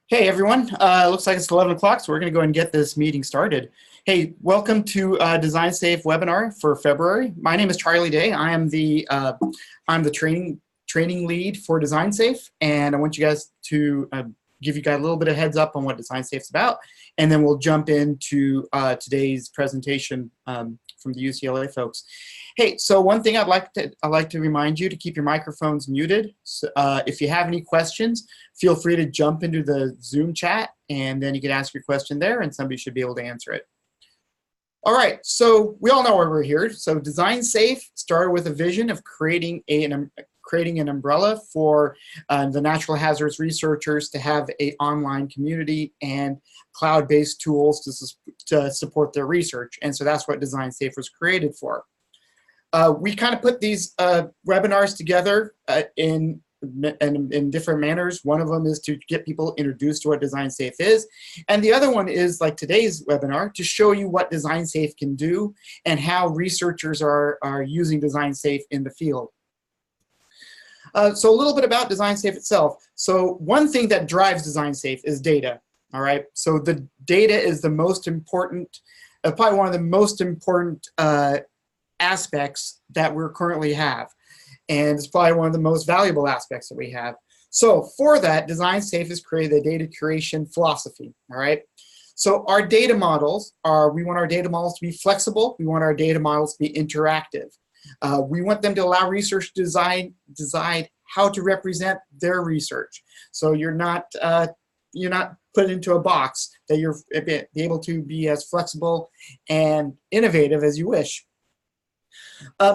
Hey everyone, looks like it's 11 o'clock, so we're going to go ahead and get this meeting started. Hey, welcome to DesignSafe webinar for February. My name is Charlie Day. I am the training lead for DesignSafe, and I want you guys to give you guys a little bit of heads up on what DesignSafe is about, and then we'll jump into today's presentation from the UCLA folks. Hey, so one thing I'd like to remind you to keep your microphones muted. So, if you have any questions, feel free to jump into the Zoom chat, and then you can ask your question there, and somebody should be able to answer it. All right, so we all know why we're here. So DesignSafe started with a vision of creating an umbrella for the natural hazards researchers to have an online community and cloud-based tools to support their research. And so that's what DesignSafe was created for. We kind of put these webinars together in different manners. One of them is to get people introduced to what DesignSafe is. And the other one is, like today's webinar, to show you what DesignSafe can do and how researchers are using DesignSafe in the field. So a little bit about DesignSafe itself. So one thing that drives DesignSafe is data. All right. So the data is the most important, probably one of the most important aspects that we currently have. And it's probably one of the most valuable aspects that we have. So for that, DesignSafe has created a data curation philosophy. All right. So our data models we want our data models to be flexible. We want our data models to be interactive. We want them to allow research to decide how to represent their research. So you're not put into a box, that you're able to be as flexible and innovative as you wish.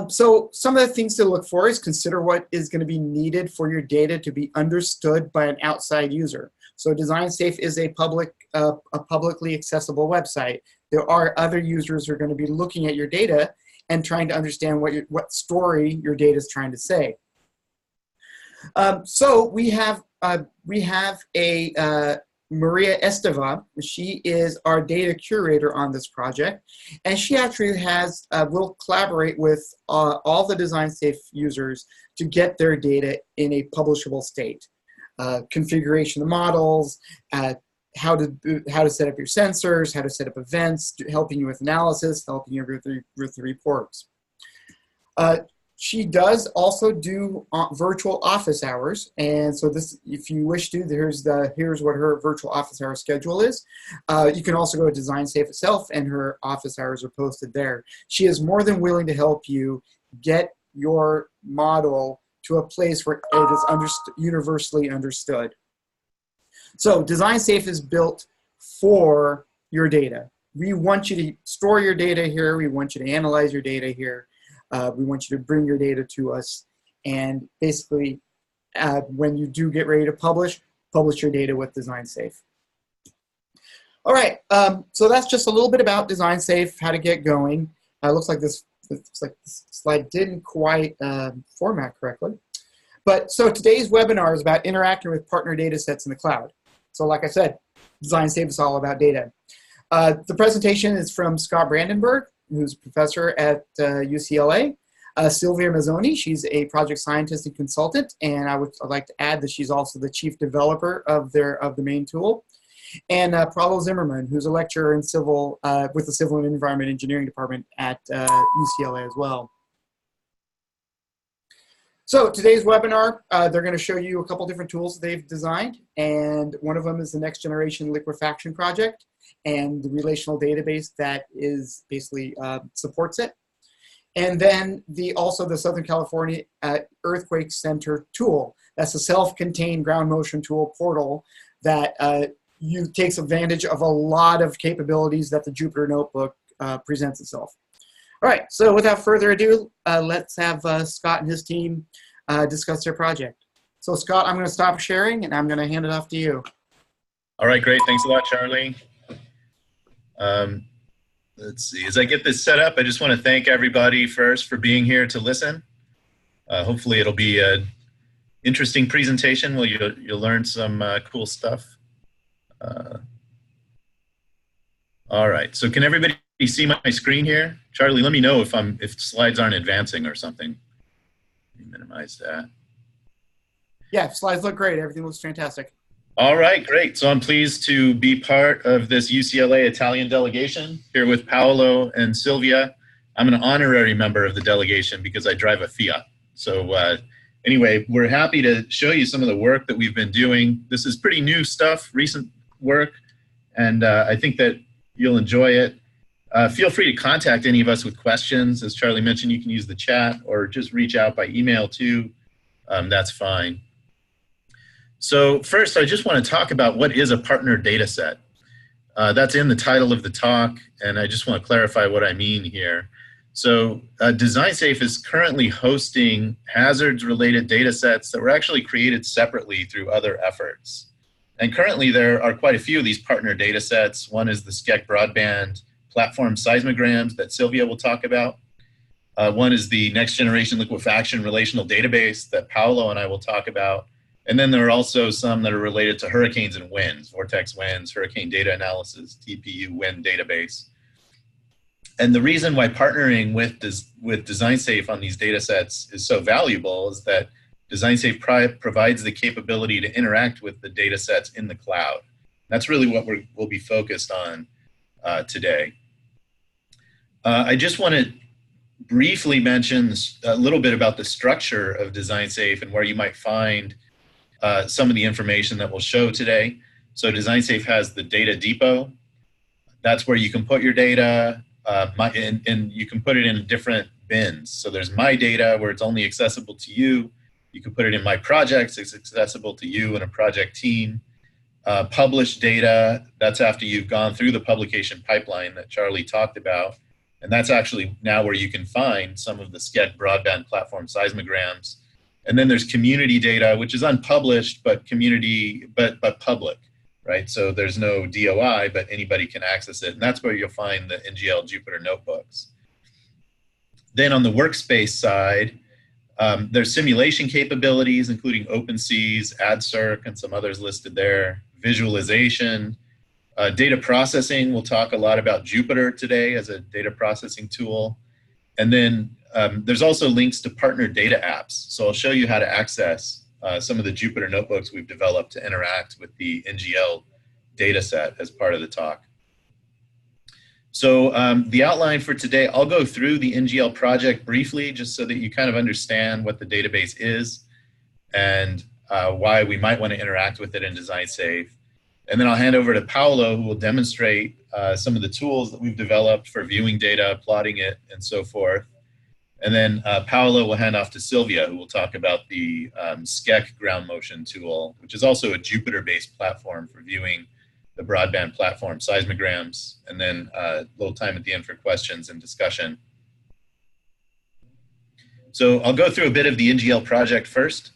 So some of the things to look for is consider what is going to be needed for your data to be understood by an outside user. So DesignSafe is a publicly accessible website. There are other users who are going to be looking at your data and trying to understand what story your data is trying to say. So we have Maria Esteva. She is our data curator on this project, and she actually will collaborate with all the DesignSafe users to get their data in a publishable state. Configuration of models, how to set up your sensors, how to set up events, helping you with analysis, helping you with the reports. She does also do virtual office hours, and so this, if you wish to, here's what her virtual office hour schedule is. You can also go to DesignSafe itself, and her office hours are posted there. She is more than willing to help you get your model to a place where it is universally understood. So DesignSafe is built for your data. We want you to store your data here. We want you to analyze your data here. We want you to bring your data to us, and basically, when you do get ready to publish your data with DesignSafe. All right, so that's just a little bit about DesignSafe, how to get going. Looks like this slide didn't quite format correctly. But so today's webinar is about interacting with partner data sets in the cloud. So like I said, DesignSafe is all about data. The presentation is from Scott Brandenberg, who's a professor at UCLA. Silvia Mazzoni, she's a project scientist and consultant, and I'd like to add that she's also the chief developer of the main tool. And Paolo Zimmerman, who's a lecturer in with the Civil and Environment Engineering Department at UCLA as well. So today's webinar, they're going to show you a couple different tools they've designed, and one of them is the Next Generation Liquefaction project, and the relational database that is basically supports it. And then also the Southern California Earthquake Center tool. That's a self-contained ground motion tool portal that takes advantage of a lot of capabilities that the Jupyter-notebook presents itself. All right, so without further ado, let's have Scott and his team discuss their project. So Scott, I'm going to stop sharing and I'm going to hand it off to you. All right, great. Thanks a lot, Charlie. Let's see. As I get this set up, I just want to thank everybody first for being here to listen. Hopefully it'll be an interesting presentation where you'll learn some cool stuff. All right, so can everybody see my screen here? Charlie, let me know if slides aren't advancing or something. minimize that. Yeah, slides look great. Everything looks fantastic. All right, great. So I'm pleased to be part of this UCLA Italian delegation here with Paolo and Silvia. I'm an honorary member of the delegation because I drive a Fiat. So anyway, we're happy to show you some of the work that we've been doing. This is pretty new stuff, recent work, and I think that you'll enjoy it. Feel free to contact any of us with questions. As Charlie mentioned, you can use the chat or just reach out by email too. That's fine. So first, I just want to talk about what is a partner data set. That's in the title of the talk, and I just want to clarify what I mean here. So DesignSafe is currently hosting hazards-related data sets that were actually created separately through other efforts. And currently, there are quite a few of these partner data sets. One is the SCEC Broadband Platform seismograms that Silvia will talk about. One is the Next Generation Liquefaction Relational Database that Paolo and I will talk about. And then there are also some that are related to hurricanes and winds, vortex winds, hurricane data analysis, TPU wind database. And the reason why partnering with DesignSafe on these data sets is so valuable is that DesignSafe provides the capability to interact with the data sets in the cloud. That's really what we'll be focused on today. I just want to briefly mention a little bit about the structure of DesignSafe and where you might find some of the information that we'll show today. So DesignSafe has the data depot. That's where you can put your data, and you can put it in different bins. So there's my data where it's only accessible to you. You can put it in my projects, it's accessible to you and a project team. Published data, that's after you've gone through the publication pipeline that Charlie talked about. And that's actually now where you can find some of the SCEC Broadband Platform seismograms. And then there's community data, which is unpublished, but but public, right? So there's no DOI, but anybody can access it. And that's where you'll find the NGL Jupyter-notebooks. Then on the workspace side, there's simulation capabilities, including OpenSeas, AdCirc, and some others listed there. Visualization, data processing. We'll talk a lot about Jupyter today as a data processing tool. And then there's also links to partner data apps. So I'll show you how to access some of the Jupyter notebooks we've developed to interact with the NGL data set as part of the talk. So the outline for today, I'll go through the NGL project briefly just so that you kind of understand what the database is and why we might want to interact with it in DesignSafe. And then I'll hand over to Paolo, who will demonstrate some of the tools that we've developed for viewing data, plotting it, and so forth. And then Paolo will hand off to Silvia, who will talk about the SCEC ground motion tool, which is also a Jupyter-based platform for viewing the broadband platform seismograms, and then a little time at the end for questions and discussion. So I'll go through a bit of the NGL project first.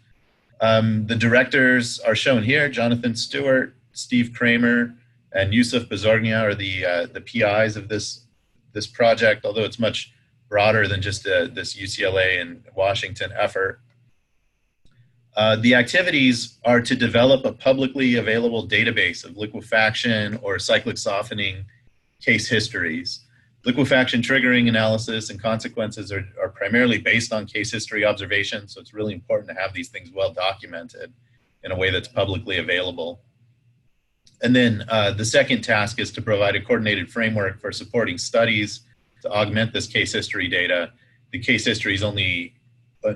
The directors are shown here: Jonathan Stewart, Steve Kramer, and Yusuf Bezorgnia are the PIs of this project, although it's much broader than just this UCLA and Washington effort. The activities are to develop a publicly available database of liquefaction or cyclic softening case histories. Liquefaction triggering analysis and consequences are primarily based on case history observation, so it's really important to have these things well documented in a way that's publicly available. And then the second task is to provide a coordinated framework for supporting studies to augment this case history data. The case histories only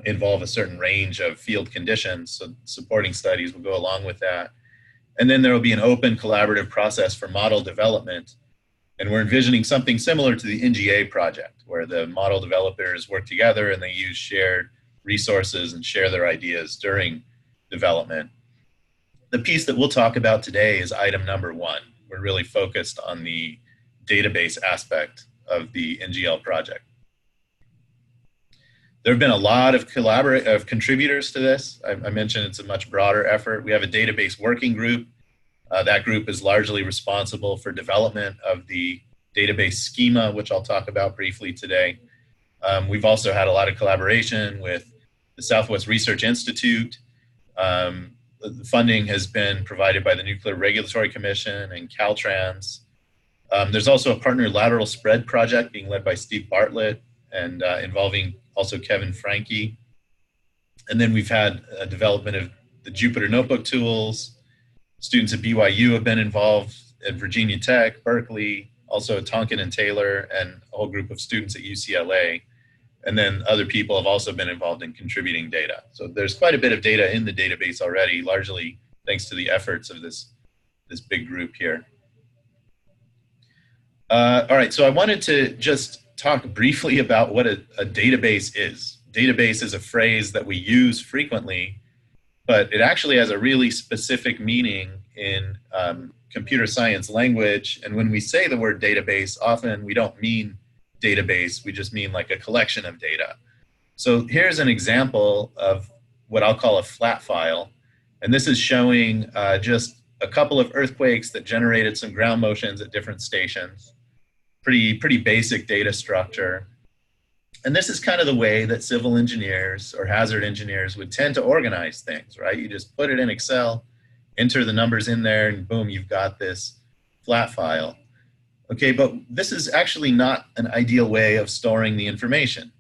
involve a certain range of field conditions, so supporting studies will go along with that. And then there will be an open collaborative process for model development. And we're envisioning something similar to the NGA project, where the model developers work together and they use shared resources and share their ideas during development. The piece that we'll talk about today is item number 1. We're really focused on the database aspect of the NGL project. There have been a lot of contributors to this. I mentioned it's a much broader effort. We have a database working group. That group is largely responsible for development of the database schema, which I'll talk about briefly today. We've also had a lot of collaboration with the Southwest Research Institute. The funding has been provided by the Nuclear Regulatory Commission and Caltrans. There's also a partner lateral spread project being led by Steve Bartlett and involving also Kevin Franke. And then we've had a development of the Jupyter-notebook tools. Students at BYU have been involved, at Virginia Tech, Berkeley, also at Tonkin and Taylor, and a whole group of students at UCLA. And then other people have also been involved in contributing data. So there's quite a bit of data in the database already, largely thanks to the efforts of this big group here. All right, so I wanted to just talk briefly about what a database is. Database is a phrase that we use frequently, but it actually has a really specific meaning in computer science language. And when we say the word database, often we don't mean database, we just mean like a collection of data. So here's an example of what I'll call a flat file. And this is showing just a couple of earthquakes that generated some ground motions at different stations. Pretty basic data structure. And this is kind of the way that civil engineers or hazard engineers would tend to organize things, right? You just put it in Excel, enter the numbers in there, and boom, you've got this flat file. Okay, but this is actually not an ideal way of storing the information,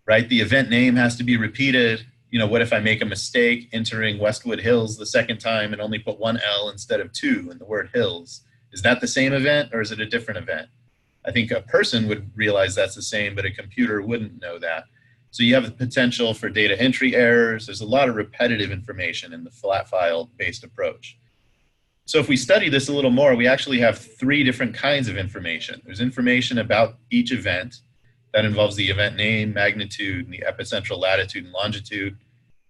right? The event name has to be repeated. You know, what if I make a mistake entering Westwood Hills the second time and only put one L instead of two in the word hills? Is that the same event or is it a different event? I think a person would realize that's the same, but a computer wouldn't know that. So you have the potential for data entry errors. There's a lot of repetitive information in the flat file based approach. So if we study this a little more, we actually have three different kinds of information. There's information about each event that involves the event name, magnitude, and the epicentral latitude and longitude.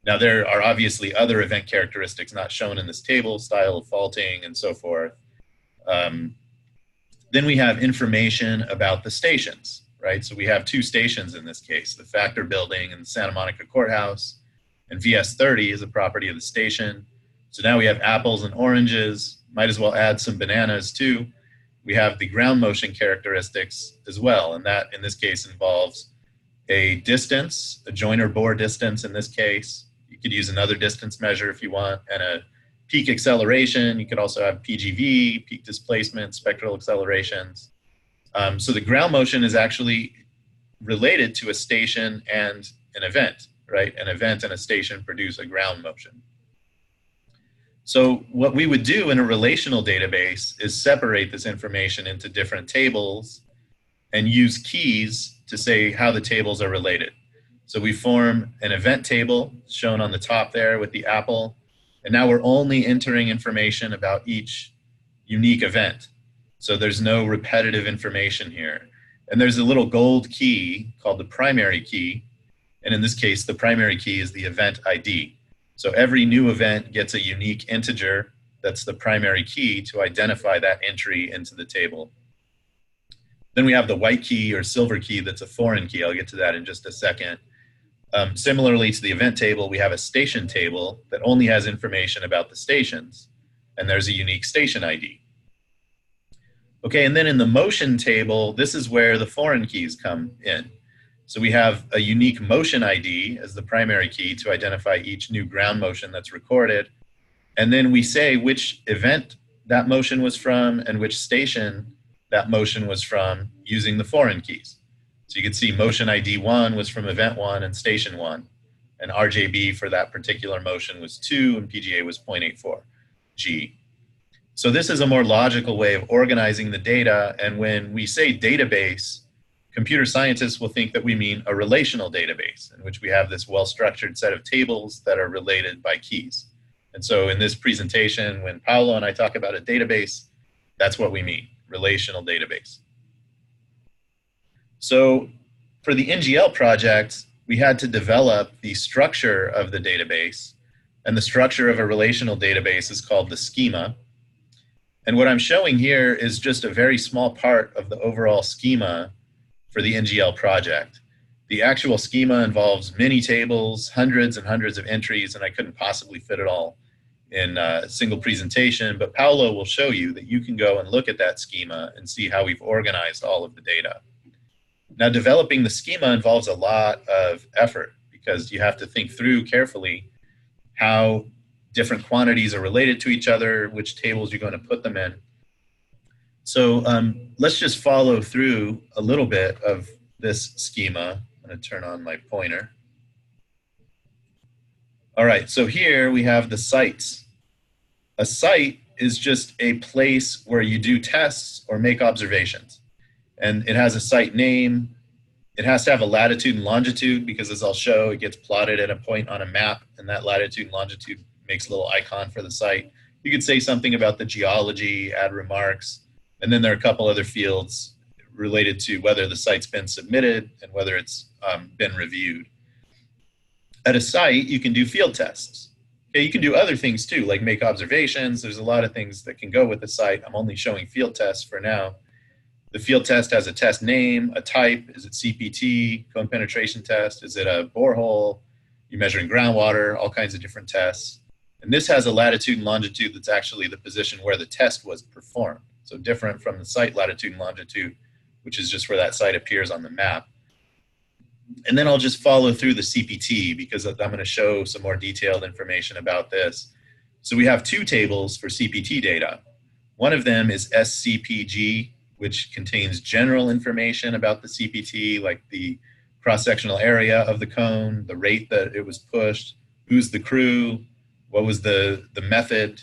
Now there are obviously other event characteristics not shown in this table, style of faulting and so forth. Then we have information about the stations, right? So we have two stations in this case, the Factor Building and the Santa Monica Courthouse, and VS30 is a property of the station. So now we have apples and oranges, might as well add some bananas too. We have the ground motion characteristics as well, and that in this case involves a distance, a joiner bore distance in this case. You could use another distance measure if you want, and a peak acceleration. You could also have PGV, peak displacement, spectral accelerations. So the ground motion is actually related to a station and an event, right? An event and a station produce a ground motion. So what we would do in a relational database is separate this information into different tables and use keys to say how the tables are related. So we form an event table shown on the top there with the apple. And now we're only entering information about each unique event. So there's no repetitive information here. And there's a little gold key called the primary key. And in this case, the primary key is the event ID. So every new event gets a unique integer that's the primary key to identify that entry into the table. Then we have the white key or silver key that's a foreign key. I'll get to that in just a second. Similarly to the event table, we have a station table that only has information about the stations, and there's a unique station ID. Okay, and then in the motion table, this is where the foreign keys come in. So we have a unique motion ID as the primary key to identify each new ground motion that's recorded, and then we say which event that motion was from and which station that motion was from using the foreign keys. So you can see motion ID 1 was from event 1 and station 1. And RJB for that particular motion was 2 and PGA was 0.84 G. So this is a more logical way of organizing the data. And when we say database, computer scientists will think that we mean a relational database in which we have this well-structured set of tables that are related by keys. And so in this presentation, when Paolo and I talk about a database, that's what we mean, relational database. So for the NGL project, we had to develop the structure of the database, and the structure of a relational database is called the schema. And what I'm showing here is just a very small part of the overall schema for the NGL project. The actual schema involves many tables, hundreds and hundreds of entries, and I couldn't possibly fit it all in a single presentation, but Paolo will show you that you can go and look at that schema and see how we've organized all of the data. Now, developing the schema involves a lot of effort because you have to think through carefully how different quantities are related to each other, which tables you're going to put them in. So let's just follow through a little bit of this schema. I'm going to turn on my pointer. All right, so here we have the sites. A site is just a place where you do tests or make observations. And it has a site name. It has to have a latitude and longitude because, as I'll show, it gets plotted at a point on a map, and that latitude and longitude makes a little icon for the site. You could say something about the geology, add remarks, and then there are a couple other fields related to whether the site's been submitted and whether it's been reviewed. At a site, you can do field tests. Okay, you can do other things too, like make observations. There's a lot of things that can go with the site. I'm only showing field tests for now. The field test has a test name, a type. Is it CPT, cone penetration test? Is it a borehole? You're measuring groundwater, all kinds of different tests. And this has a latitude and longitude that's actually the position where the test was performed. So different from the site latitude and longitude, which is just where that site appears on the map. And then I'll just follow through the CPT because I'm going to show some more detailed information about this. So we have two tables for CPT data. One of them is SCPG, which contains general information about the CPT, like the cross-sectional area of the cone, the rate that it was pushed, who's the crew, what was the method,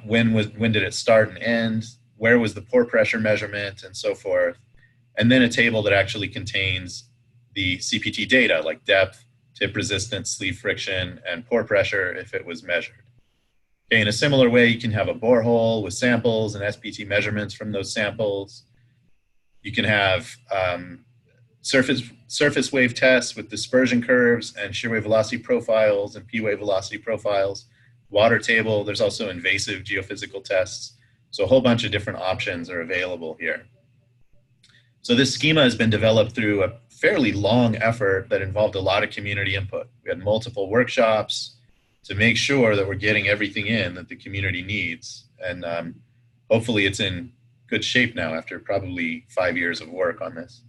when did it start and end, where was the pore pressure measurement, and so forth. And then a table that actually contains the CPT data, like depth, tip resistance, sleeve friction, and pore pressure if it was measured. Okay, in a similar way, you can have a borehole with samples and SPT measurements from those samples. You can have surface wave tests with dispersion curves and shear wave velocity profiles and P wave velocity profiles. Water table, there's also invasive geophysical tests. So a whole bunch of different options are available here. So this schema has been developed through a fairly long effort that involved a lot of community input. We had multiple workshops to make sure that we're getting everything in that the community needs. And hopefully it's in good shape now after probably 5 years of work on this.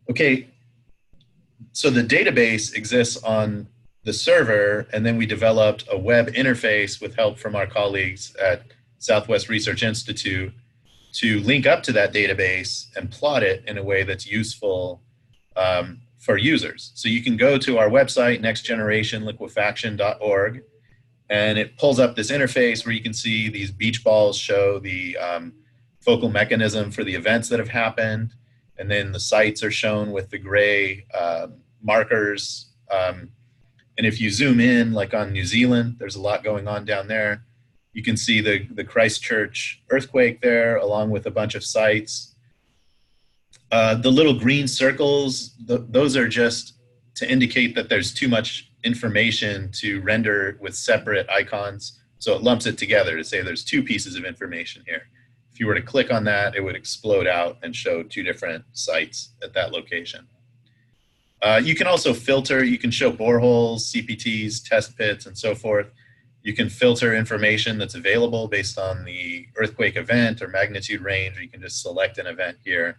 Okay, so the database exists on the server, and then we developed a web interface with help from our colleagues at Southwest Research Institute to link up to that database and plot it in a way that's useful for users. So you can go to our website, nextgenerationliquefaction.org, and it pulls up this interface where you can see these beach balls show the focal mechanism for the events that have happened, and then the sites are shown with the gray markers. And if you zoom in, like on New Zealand, there's a lot going on down there. You can see the Christchurch earthquake there, along with a bunch of sites. The little green circles, those are just to indicate that there's too much information to render with separate icons. So it lumps it together to say there's two pieces of information here. If you were to click on that, it would explode out and show two different sites at that location. You can also filter. You can show boreholes, CPTs, test pits, and so forth. You can filter information that's available based on the earthquake event or magnitude range, or you can just select an event here.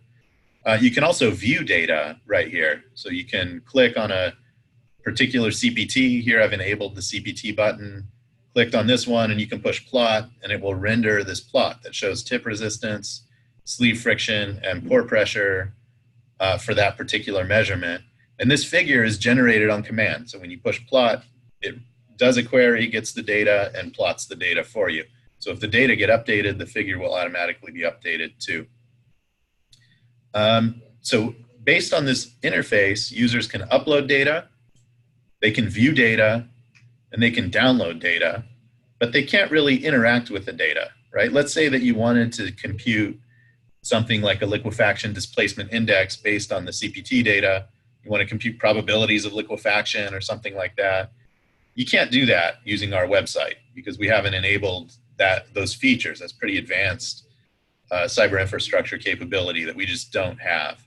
You can also view data right here. So you can click on a particular CPT. Here I've enabled the CPT button. Clicked on this one and you can push plot and it will render this plot that shows tip resistance, sleeve friction, and pore pressure for that particular measurement. And this figure is generated on command. So when you push plot, it does a query, gets the data, and plots the data for you. So if the data get updated, the figure will automatically be updated too. So based on this interface, users can upload data, they can view data, and they can download data, but they can't really interact with the data, right? Let's say that you wanted to compute something like a liquefaction displacement index based on the CPT data. You want to compute probabilities of liquefaction or something like that. You can't do that using our website because we haven't enabled those features. That's pretty advanced cyber infrastructure capability that we just don't have.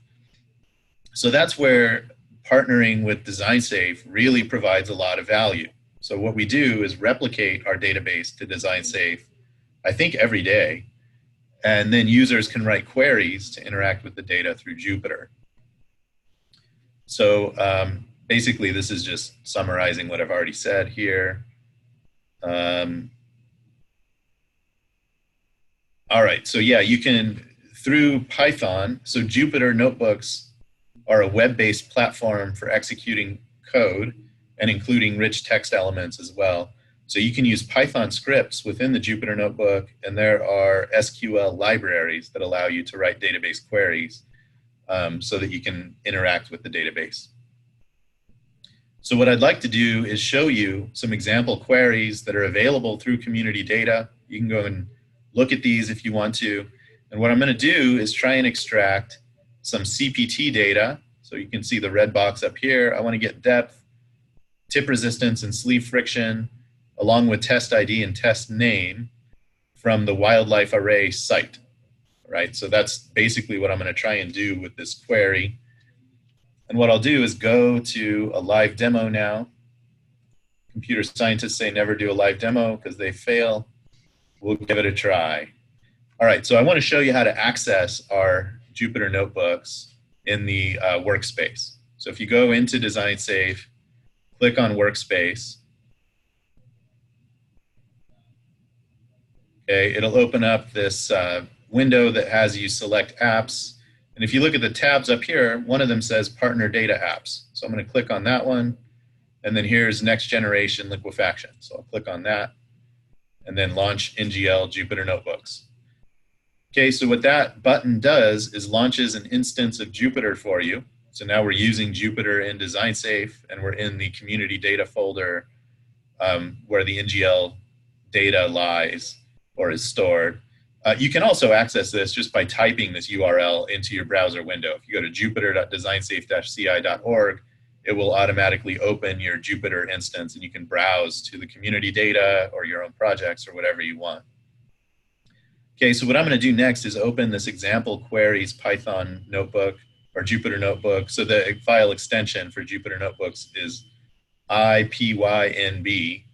So that's where partnering with DesignSafe really provides a lot of value. So what we do is replicate our database to DesignSafe, I think every day, and then users can write queries to interact with the data through Jupyter. So basically this is just summarizing what I've already said here. All right, so yeah, you can, through Python, so Jupyter notebooks are a web-based platform for executing code, and including rich text elements as well. So you can use Python scripts within the Jupyter Notebook, and there are SQL libraries that allow you to write database queries so that you can interact with the database. So what I'd like to do is show you some example queries that are available through community data. You can go and look at these if you want to. And what I'm going to do is try and extract some CPT data. So you can see the red box up here. I want to get depth, tip resistance, and sleeve friction, along with test ID and test name from the wildlife array site. Right? So that's basically what I'm going to try and do with this query. And what I'll do is go to a live demo now. Computer scientists say never do a live demo because they fail. We'll give it a try. All right, so I want to show you how to access our Jupyter notebooks in the workspace. So if you go into DesignSafe, click on Workspace. Okay, it'll open up this window that has you select apps. And if you look at the tabs up here, one of them says Partner Data Apps. So I'm going to click on that one. And then here's Next Generation Liquefaction. So I'll click on that and then launch NGL Jupyter Notebooks. Okay, so what that button does is launches an instance of Jupyter for you. So now we're using Jupyter in DesignSafe, and we're in the community data folder where the NGL data lies or is stored. You can also access this just by typing this URL into your browser window. If you go to jupyter.designsafe-ci.org, it will automatically open your Jupyter instance, and you can browse to the community data or your own projects or whatever you want. Okay, so what I'm going to do next is open this example queries Python notebook or Jupyter notebook. So the file extension for Jupyter notebooks is IPYNB,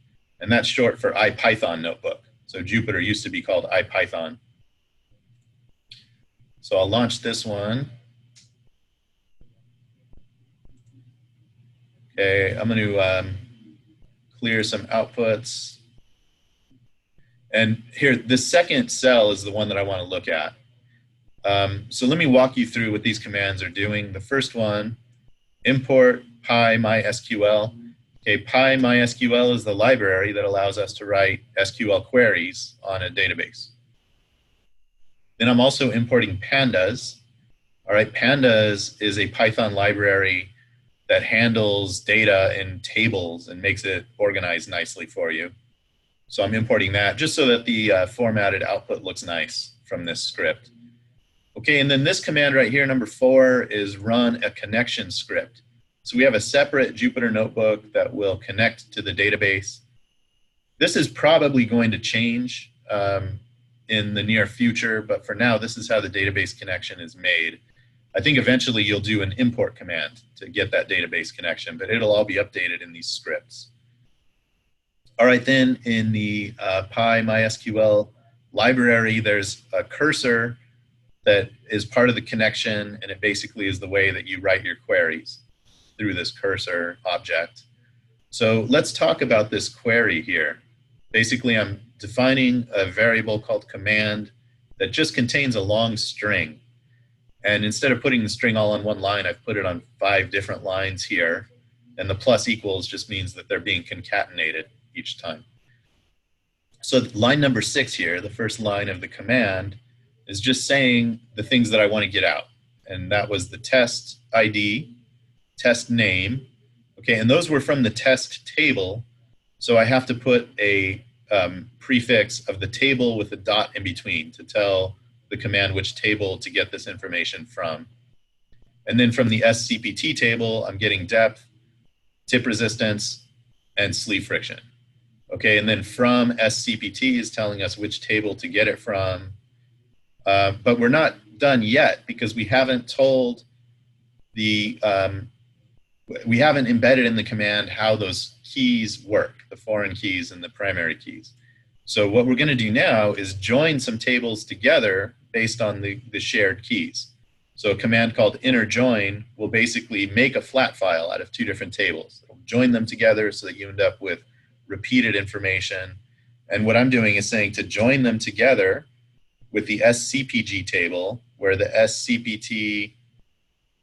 and that's short for IPython notebook. So Jupyter used to be called IPython. So I'll launch this one. Okay, I'm going to clear some outputs. And here, the second cell is the one that I want to look at. So let me walk you through what these commands are doing. The first one, import PyMySQL. Okay, PyMySQL is the library that allows us to write SQL queries on a database. Then I'm also importing pandas. All right, pandas is a Python library that handles data in tables and makes it organized nicely for you. So I'm importing that just so that the formatted output looks nice from this script. Okay, and then this command right here, number 4, is run a connection script. So we have a separate Jupyter notebook that will connect to the database. This is probably going to change in the near future, but for now, this is how the database connection is made. I think eventually you'll do an import command to get that database connection, but it'll all be updated in these scripts. All right, then in the PyMySQL library, there's a cursor that is part of the connection, and it basically is the way that you write your queries through this cursor object. So let's talk about this query here. Basically, I'm defining a variable called command that just contains a long string. And instead of putting the string all on one line, I've put it on 5 different lines here. And the plus equals just means that they're being concatenated each time. So line number 6 here, the first line of the command, is just saying the things that I want to get out. And that was the test ID, test name. Okay, and those were from the test table. So I have to put a prefix of the table with a dot in between to tell the command which table to get this information from. And then from the SCPT table, I'm getting depth, tip resistance, and sleeve friction. Okay, and then from SCPT is telling us which table to get it from. But we're not done yet because we haven't told the, we haven't embedded in the command how those keys work, the foreign keys and the primary keys. So what we're going to do now is join some tables together based on the shared keys. So a command called inner join will basically make a flat file out of 2 different tables. It'll join them together so that you end up with repeated information. And what I'm doing is saying to join them together with the SCPG table, where the SCPT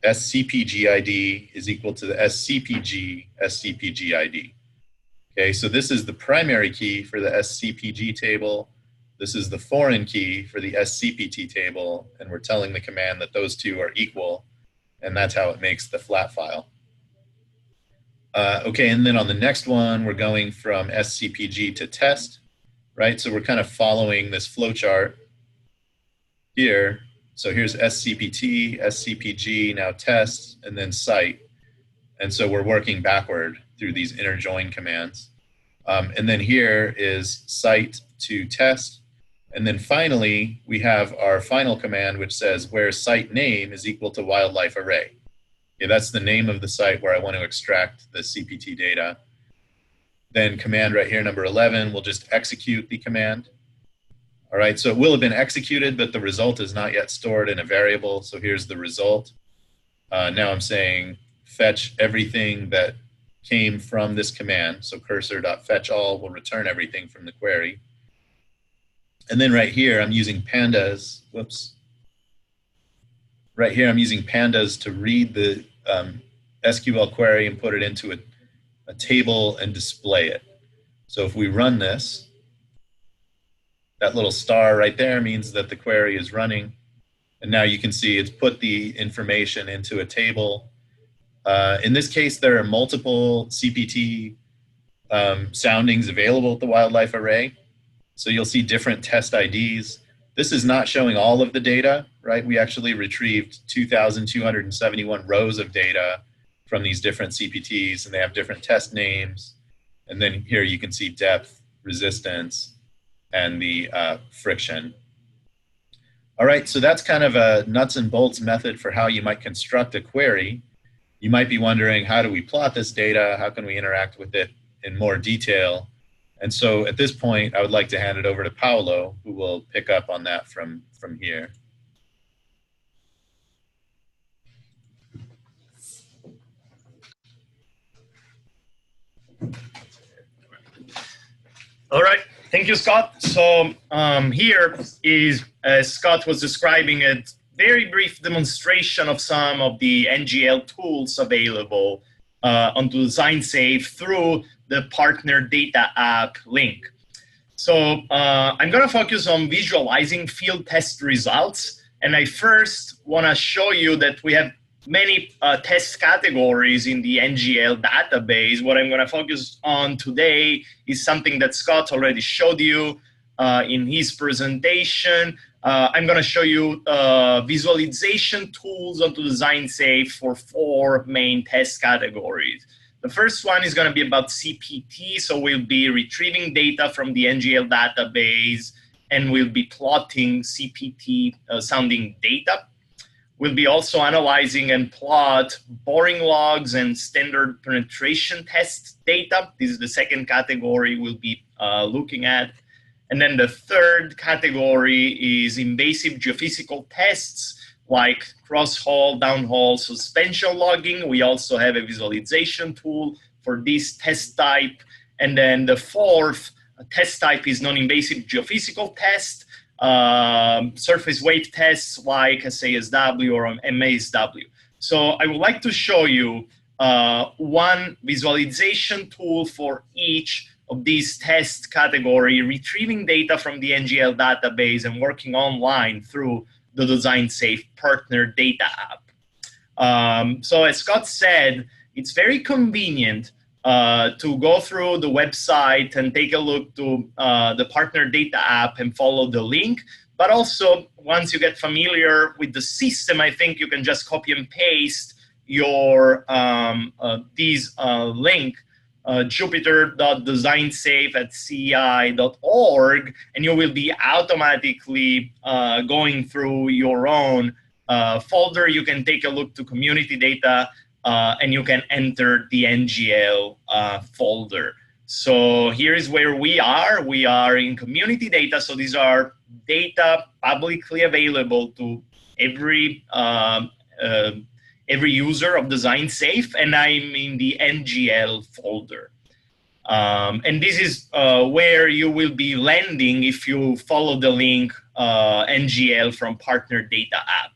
SCPG ID is equal to the SCPG SCPG ID. Okay, so this is the primary key for the SCPG table. This is the foreign key for the SCPT table, and we're telling the command that those two are equal, and that's how it makes the flat file. Okay, and then on the next one, we're going from SCPG to test, right? So we're kind of following this flowchart here. So here's SCPT, SCPG, now test, and then cite. And so we're working backward through these inner join commands. And then here is cite to test. And then finally, we have our final command, which says where site name is equal to wildlife array. Okay, that's the name of the site where I want to extract the CPT data. Then command right here, number 11, will just execute the command. All right, so it will have been executed, but the result is not yet stored in a variable. So here's the result. Now I'm saying fetch everything that came from this command. So cursor.fetchAll will return everything from the query. And then right here, I'm using pandas. Whoops. Right here, I'm using pandas to read the SQL query and put it into a table and display it. So if we run this, that little star right there means that the query is running. And now you can see it's put the information into a table. In this case, there are multiple CPT soundings available at the wildlife array. So you'll see different test IDs. This is not showing all of the data, right? We actually retrieved 2,271 rows of data from these different CPTs, and they have different test names. And then here you can see depth, resistance, and the friction. All right, so that's kind of a nuts and bolts method for how you might construct a query. You might be wondering, how do we plot this data? How can we interact with it in more detail? And so at this point, I would like to hand it over to Paolo, who will pick up on that from here. All right, thank you, Scott. So here is, as Scott was describing, a very brief demonstration of some of the NGL tools available onto DesignSafe through the Partner Data App link. So I'm going to focus on visualizing field test results. And I first want to show you that we have many test categories in the NGL database. What I'm going to focus on today is something that Scott already showed you in his presentation. I'm going to show you visualization tools onto DesignSafe for 4 main test categories. The first one is going to be about CPT, so we'll be retrieving data from the NGL database, and we'll be plotting CPT sounding data. We'll be also analyzing and plot boring logs and standard penetration test data. This is the second category we'll be looking at. And then the third category is invasive geophysical tests like cross-haul, downhole, suspension logging. We also have a visualization tool for this test type. And then the fourth test type is non-invasive geophysical test, surface wave tests like SASW or MASW. So I would like to show you one visualization tool for each of these test category, retrieving data from the NGL database and working online through the DesignSafe Partner Data App. So as Scott said, it's very convenient to go through the website and take a look to the Partner Data App and follow the link. But also, once you get familiar with the system, I think you can just copy and paste your these link, Jupyter.DesignSafe-CI.org, and you will be automatically going through your own folder. You can take a look to community data, and you can enter the NGL folder. So here is where we are. We are in community data. So these are data publicly available to every user of DesignSafe, and I'm in the NGL folder. And this is where you will be landing if you follow the link NGL from Partner Data App.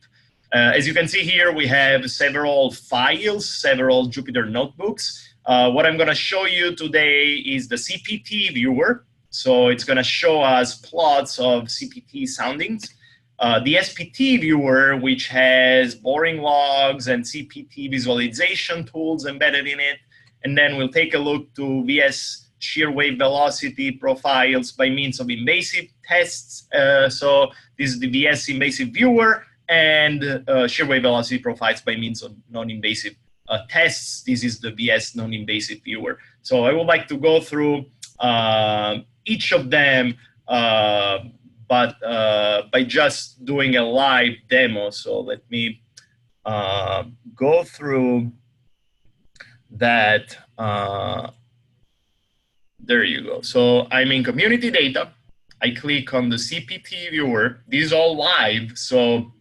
As you can see here, we have several files, several Jupyter notebooks. What I'm going to show you today is the CPT viewer. So it's going to show us plots of CPT soundings. The SPT viewer, which has boring logs and CPT visualization tools embedded in it. And then we'll take a look to VS shear wave velocity profiles by means of invasive tests. So this is the VS invasive viewer, and shear wave velocity profiles by means of non-invasive tests. This is the VS non-invasive viewer. So I would like to go through each of them, but by just doing a live demo. So let me go through that. There you go. So I'm in community data. I click on the CPT viewer. This is all live, so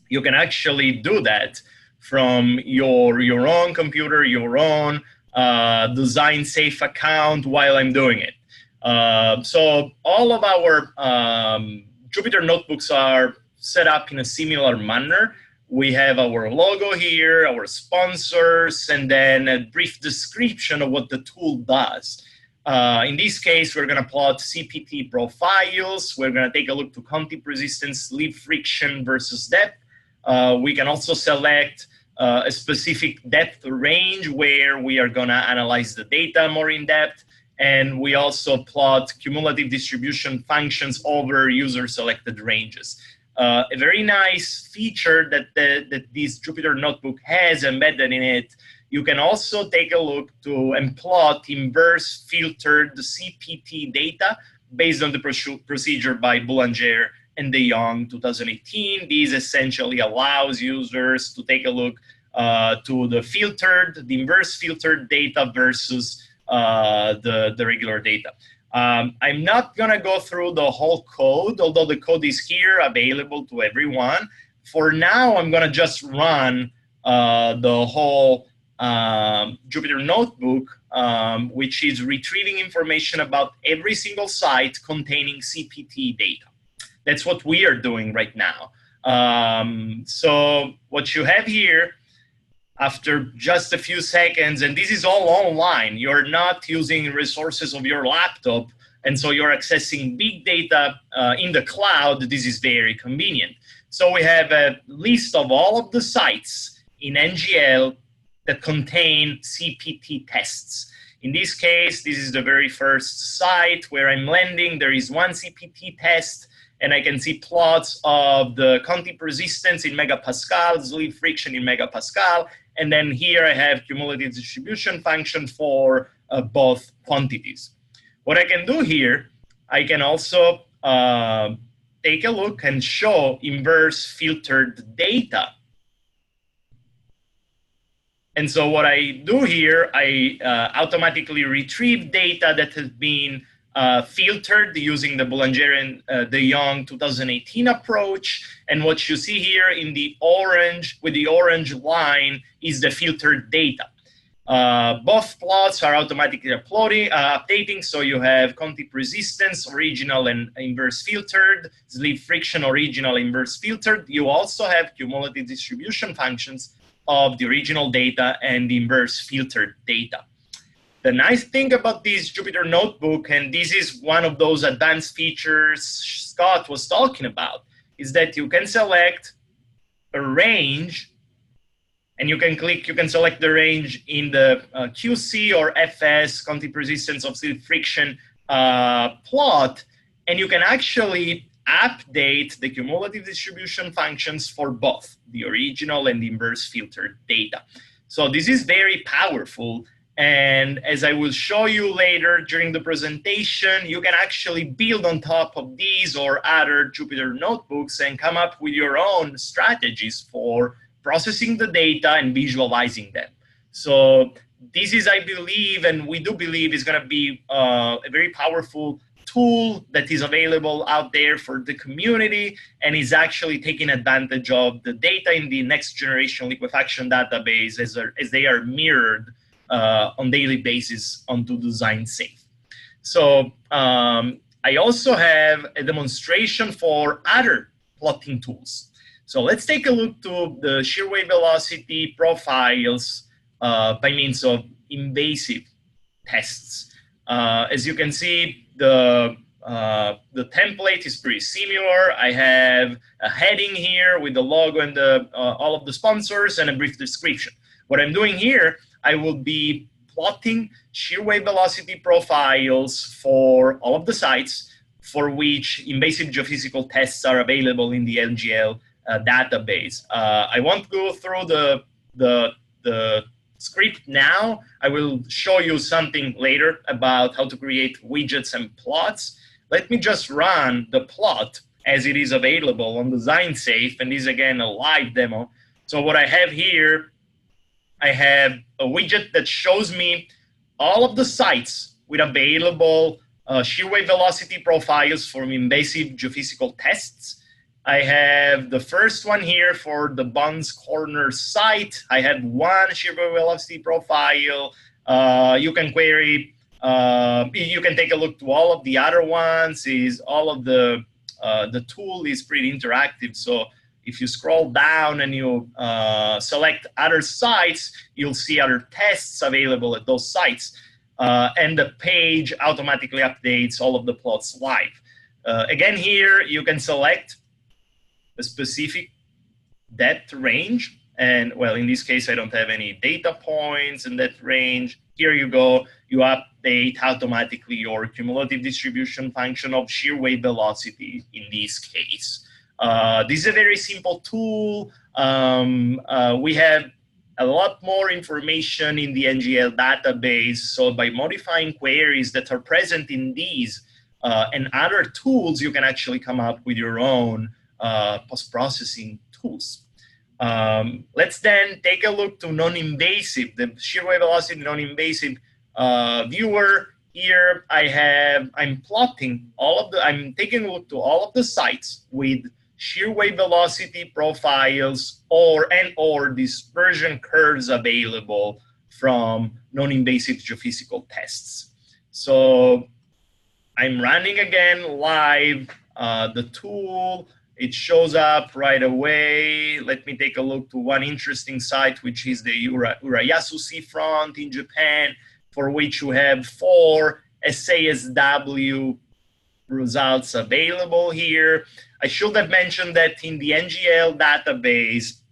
you can actually do that from your own computer, your own DesignSafe account while I'm doing it. So all of our Jupyter notebooks are set up in a similar manner. We have our logo here, our sponsors, and then a brief description of what the tool does. In this case, we're going to plot CPT profiles. We're going to take a look to contact resistance, leaf friction versus depth. We can also select a specific depth range where we are going to analyze the data more in depth. And we also plot cumulative distribution functions over user-selected ranges. A very nice feature that this Jupyter notebook has embedded in it. You can also take a look to and plot inverse filtered CPT data based on the procedure by Boulanger and de Jong 2018. This essentially allows users to take a look to the inverse filtered data versus the regular data. I'm not going to go through the whole code, although the code is here available to everyone. For now, I'm going to just run the whole Jupyter notebook, which is retrieving information about every single site containing CPT data. That's what we are doing right now. So what you have here, after just a few seconds, and this is all online, you're not using resources of your laptop, and so you're accessing big data in the cloud. This is very convenient. So we have a list of all of the sites in NGL that contain CPT tests. In this case, this is the very first site where I'm landing. There is one CPT test, and I can see plots of the contact resistance in megapascals, leaf friction in megapascal, and then here I have cumulative distribution function for both quantities. What I can do here, I can also take a look and show inverse filtered data. And so what I do here, I automatically retrieve data that has been filtered using the Boulanger and de Jong 2018 approach. And what you see here in the orange, with the orange line, is the filtered data. Both plots are automatically updating, so you have contact resistance, original and inverse filtered, leaf friction, original, inverse filtered. You also have cumulative distribution functions of the original data and the inverse filtered data. The nice thing about this Jupyter notebook, and this is one of those advanced features Scott was talking about, is that you can select a range, and you can select the range in the QC or FS, contact resistance of leaf friction plot, and you can actually update the cumulative distribution functions for both the original and the inverse filtered data. So this is very powerful. And as I will show you later during the presentation, you can actually build on top of these or other Jupyter notebooks and come up with your own strategies for processing the data and visualizing them. So this is, I believe, and we do believe, is going to be a very powerful tool that is available out there for the community and is actually taking advantage of the data in the Next Generation Liquefaction database as they are mirrored on daily basis onto DesignSafe. So I also have a demonstration for other plotting tools. So let's take a look to the shear wave velocity profiles by means of invasive tests. As you can see, the template is pretty similar. I have a heading here with the logo and all of the sponsors and a brief description. What I'm doing here, I will be plotting shear wave velocity profiles for all of the sites for which invasive geophysical tests are available in the NGL database. I won't go through the script now. I will show you something later about how to create widgets and plots. Let me just run the plot as it is available on DesignSafe, and this is again a live demo. So what I have here, I have a widget that shows me all of the sites with available shear wave velocity profiles for invasive geophysical tests. I have the first one here for the Buns Corner site. I have one shear wave velocity profile. You can query, you can take a look to all of the other ones. All of the tool is pretty interactive. So if you scroll down and you select other sites, you'll see other tests available at those sites. And the page automatically updates all of the plots live. Again, here you can select a specific depth range. And well, in this case, I don't have any data points in that range. Here you go, you update automatically your cumulative distribution function of shear wave velocity in this case. This is a very simple tool. We have a lot more information in the NGL database. So by modifying queries that are present in these and other tools, you can actually come up with your own post-processing tools. Let's then take a look to non-invasive, the shear wave velocity non-invasive viewer. Here I'm plotting I'm taking a look to all of the sites with shear wave velocity profiles or dispersion curves available from non-invasive geophysical tests. So I'm running again live the tool. It shows up right away. Let me take a look to one interesting site, which is the Urayasu seafront in Japan, for which you have 4 SASW results available here. I should have mentioned that in the NGL database,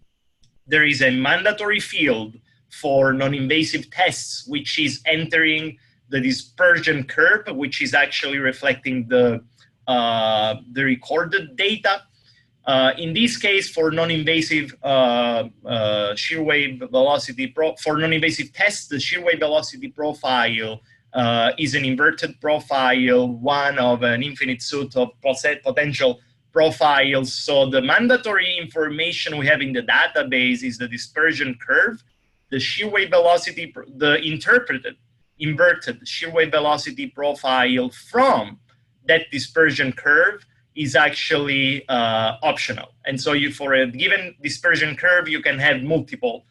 there is a mandatory field for non-invasive tests, which is entering the dispersion curve, which is actually reflecting the recorded data. In this case, for non-invasive shear wave velocity for non-invasive tests, the shear wave velocity profile is an inverted profile, one of an infinite suite of potential profiles. So the mandatory information we have in the database is the dispersion curve, the shear wave velocity, the inverted shear wave velocity profile from that dispersion curve is actually optional. And so for a given dispersion curve, you can have multiple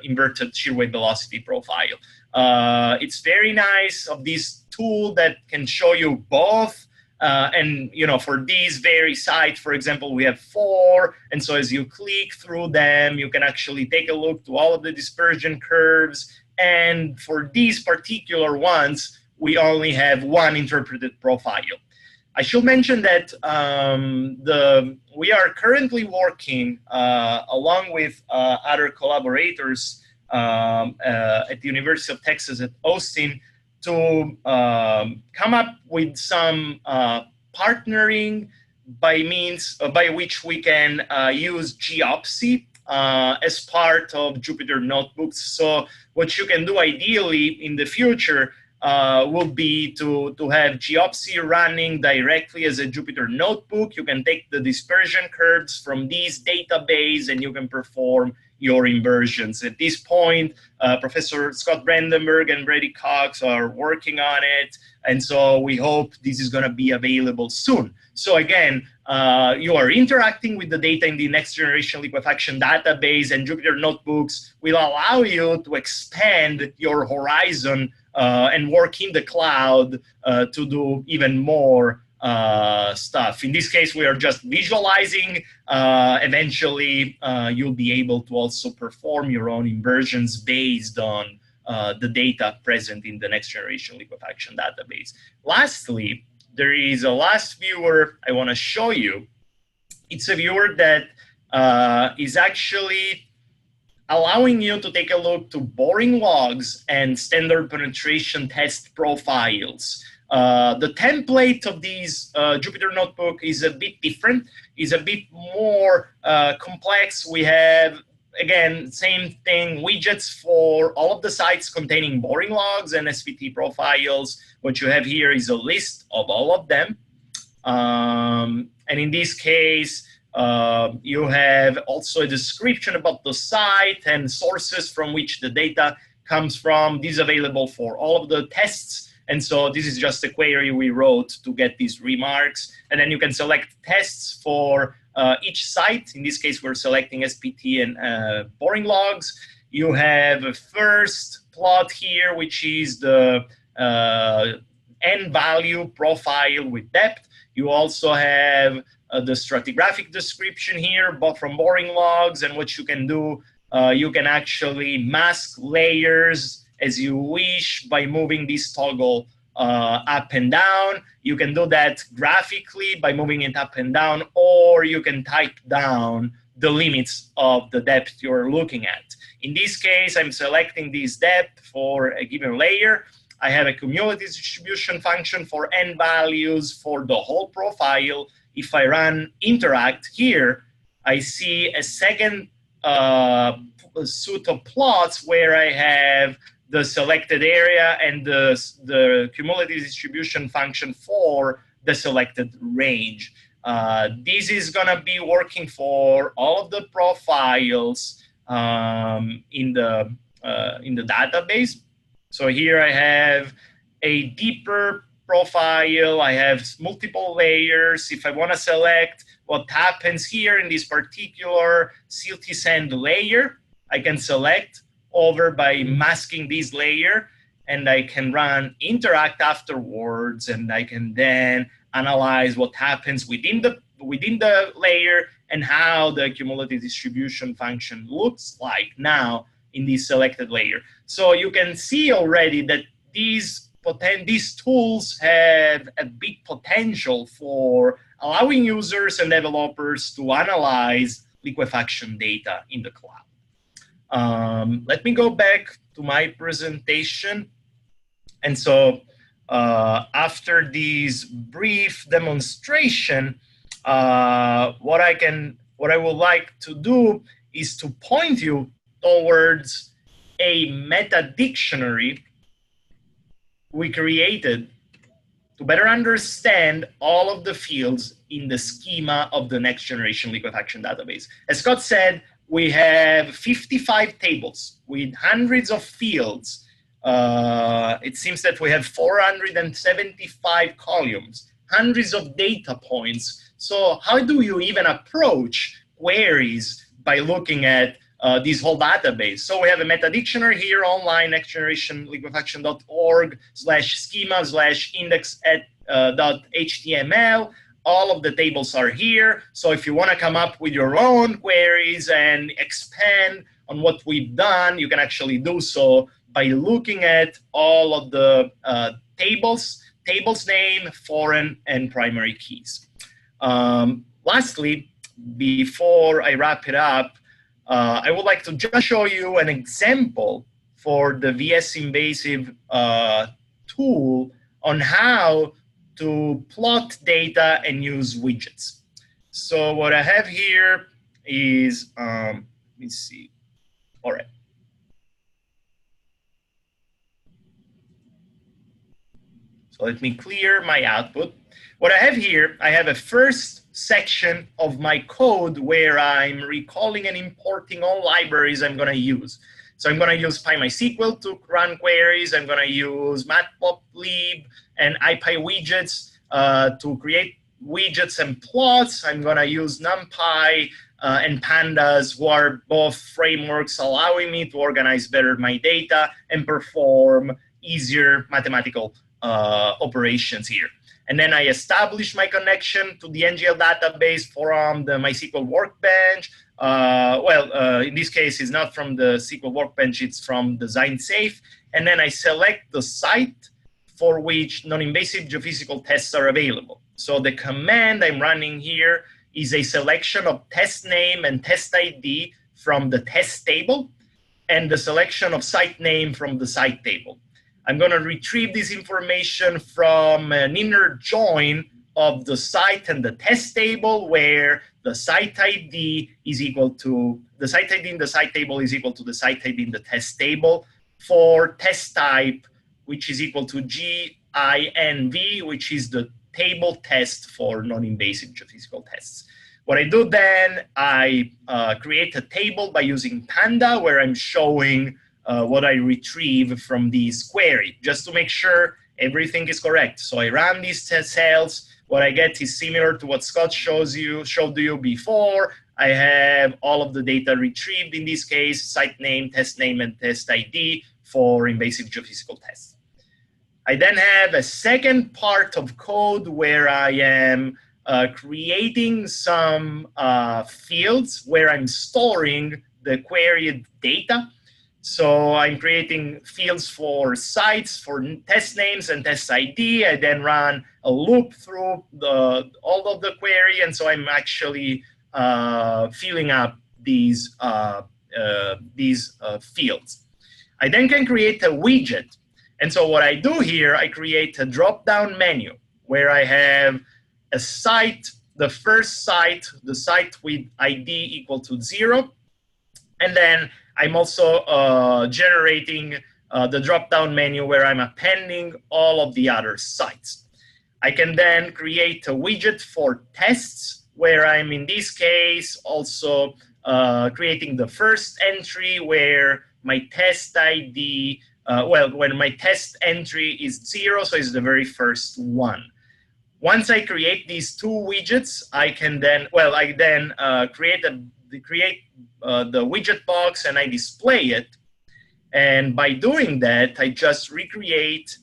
inverted shear wave velocity profile. It's very nice of this tool that can show you both. And for these very sites, for example, we have 4. And so as you click through them, you can actually take a look to all of the dispersion curves. And for these particular ones, we only have one interpreted profile. I should mention that we are currently working along with other collaborators at the University of Texas at Austin to come up with some partnering by which we can use geopsy as part of Jupyter-notebooks. So what you can do ideally in the future would be to have geopsy running directly as a Jupyter-notebook. You can take the dispersion curves from these database and you can perform your inversions. At this point, Professor Scott Brandenberg and Brady Cox are working on it. And so we hope this is going to be available soon. So again, you are interacting with the data in the Next Generation Liquefaction database, and Jupyter-notebooks will allow you to expand your horizon and work in the cloud to do even more stuff. In this case, we are just visualizing. Eventually, you'll be able to also perform your own inversions based on the data present in the Next Generation Liquefaction database. Lastly, there is a last viewer I want to show you. It's a viewer that is actually allowing you to take a look to boring logs and standard penetration test profiles. The template of these Jupyter-notebook is a bit different, is a bit more complex. We have, again, same thing, widgets for all of the sites containing boring logs and SVT profiles. What you have here is a list of all of them. And in this case, you have also a description about the site and sources from which the data comes from. This is available for all of the tests. And so this is just a query we wrote to get these remarks. And then you can select tests for each site. In this case, we're selecting SPT and boring logs. You have a first plot here, which is the N value profile with depth. You also have the stratigraphic description here, but from boring logs. And what you can do, you can actually mask layers as you wish by moving this toggle up and down. You can do that graphically by moving it up and down, or you can type down the limits of the depth you're looking at. In this case, I'm selecting this depth for a given layer. I have a cumulative distribution function for n values for the whole profile. If I run interact here, I see a second suite of plots where I have the selected area and the cumulative distribution function for the selected range. This is gonna be working for all of the profiles in the database. So here I have a deeper profile, I have multiple layers. If I wanna select what happens here in this particular silty sand layer, I can select over by masking this layer, and I can run interact afterwards, and I can then analyze what happens within the layer and how the cumulative distribution function looks like now in this selected layer. So you can see already that these tools have a big potential for allowing users and developers to analyze liquefaction data in the cloud. Let me go back to my presentation. And so after this brief demonstration, what I would like to do is to point you towards a meta dictionary we created to better understand all of the fields in the schema of the Next Generation Liquefaction database. As Scott said, we have 55 tables with hundreds of fields. It seems that we have 475 columns, hundreds of data points. So how do you even approach queries by looking at this whole database? So we have a meta dictionary here online, nextgenerationliquefaction.org/schemas/index.html. All of the tables are here. So if you want to come up with your own queries and expand on what we've done, you can actually do so by looking at all of the tables name, foreign, and primary keys. Lastly, before I wrap it up, I would like to just show you an example for the VS Invasive tool on how to plot data and use widgets. So what I have here is, let me see, all right. So let me clear my output. What I have here, I have a first section of my code where I'm recalling and importing all libraries I'm gonna use. So I'm gonna use PyMySQL to run queries. I'm gonna use matplotlib and IPyWidgets to create widgets and plots. I'm gonna use NumPy and Pandas, who are both frameworks allowing me to organize better my data and perform easier mathematical operations here. And then I establish my connection to the NGL database from the MySQL Workbench. In this case, it's not from the SQL Workbench, it's from DesignSafe. And then I select the site for which non-invasive geophysical tests are available. So the command I'm running here is a selection of test name and test ID from the test table, and the selection of site name from the site table. I'm going to retrieve this information from an inner join of the site and the test table, where the site ID is equal to the site ID in the site table is equal to the site ID in the test table for test type, which is equal to GINV, which is the table test for non-invasive geophysical tests. What I do then, I create a table by using Panda, where I'm showing what I retrieve from this query, just to make sure everything is correct. So I run these cells. What I get is similar to what Scott showed you before. I have all of the data retrieved, in this case, site name, and test ID for invasive geophysical tests. I then have a second part of code where I am creating some fields where I'm storing the queried data. So I'm creating fields for sites, for test names and test ID. I then run a loop through all of the query, and so I'm actually filling up these fields. I then can create a widget. And so what I do here, I create a drop-down menu where I have a site, the first site, the site with ID equal to 0. And then I'm also generating the drop-down menu where I'm appending all of the other sites. I can then create a widget for tests where I'm, in this case, also creating the first entry where my test ID, when my test entry is 0, so it's the very first one. Once I create these two widgets, I can then, create the widget box and I display it. And by doing that, I just recreate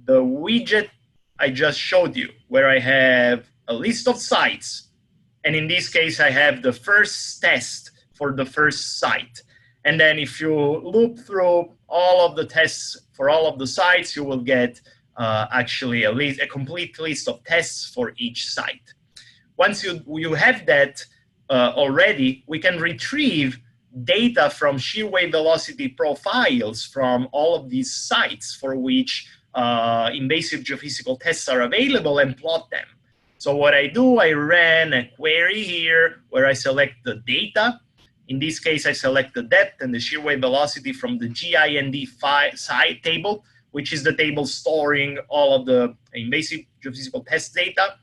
the widget I just showed you, where I have a list of sites. And in this case, I have the first test for the first site. And then if you loop through all of the tests for all of the sites, you will get actually a complete list of tests for each site. Once you have that already, we can retrieve data from shear wave velocity profiles from all of these sites for which invasive geophysical tests are available and plot them. So what I do, I ran a query here where I select the data. In this case, I select the depth and the shear wave velocity from the GIND site table, which is the table storing all of the invasive geophysical test data.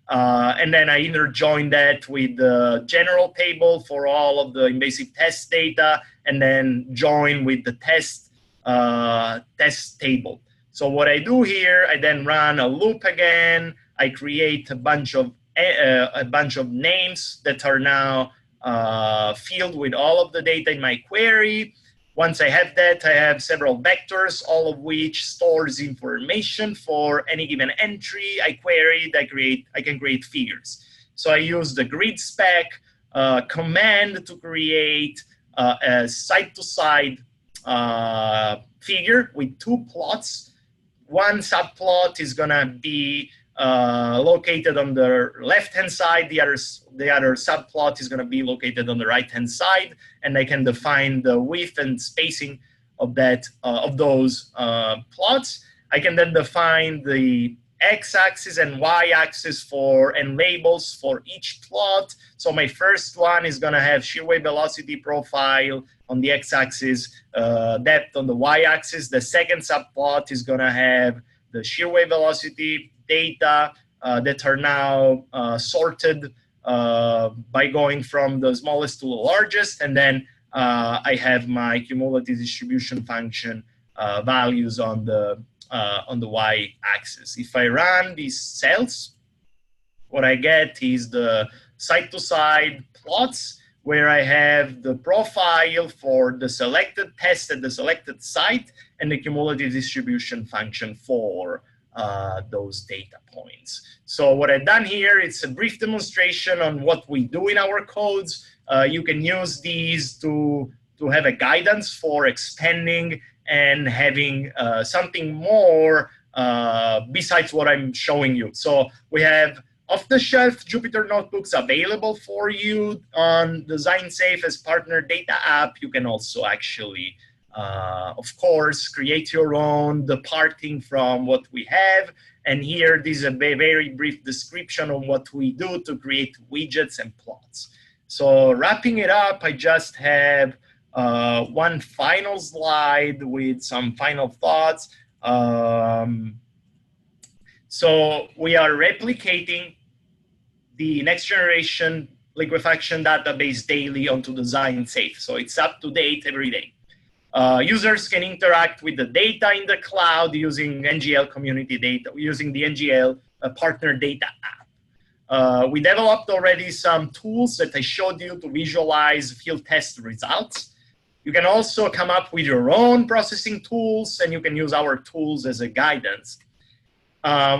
And then I interjoin that with the general table for all of the invasive test data, and then join with the test table. So what I do here, I then run a loop again. I create a bunch of names that are now filled with all of the data in my query. Once I have that, I have several vectors, all of which stores information for any given entry I queried. I can create figures. So I use the grid spec command to create a side-to-side figure with two plots. One subplot is going to be located on the left-hand side. The other subplot is going to be located on the right-hand side, and I can define the width and spacing of those plots. I can then define the x-axis and y-axis and labels for each plot. So my first one is going to have shear wave velocity profile on the x-axis, depth on the y-axis. The second subplot is going to have the shear wave velocity data that are now sorted by going from the smallest to the largest. And then I have my cumulative distribution function values on the y-axis. If I run these cells, what I get is the side-to-side plots where I have the profile for the selected test at the selected site and the cumulative distribution function for those data points. So what I've done here, it's a brief demonstration on what we do in our codes. You can use these to have a guidance for expanding and having something more besides what I'm showing you. So we have off-the-shelf Jupyter notebooks available for you on DesignSafe as partner data app. You can also actually, of course, create your own departing from what we have. And here, this is a very brief description of what we do to create widgets and plots. So wrapping it up, I just have one final slide with some final thoughts. So we are replicating the next generation liquefaction database daily onto DesignSafe. So it's up to date every day. Users can interact with the data in the cloud using NGL community data, using the NGL partner data app. We developed already some tools that I showed you to visualize field test results. You can also come up with your own processing tools, and you can use our tools as a guidance.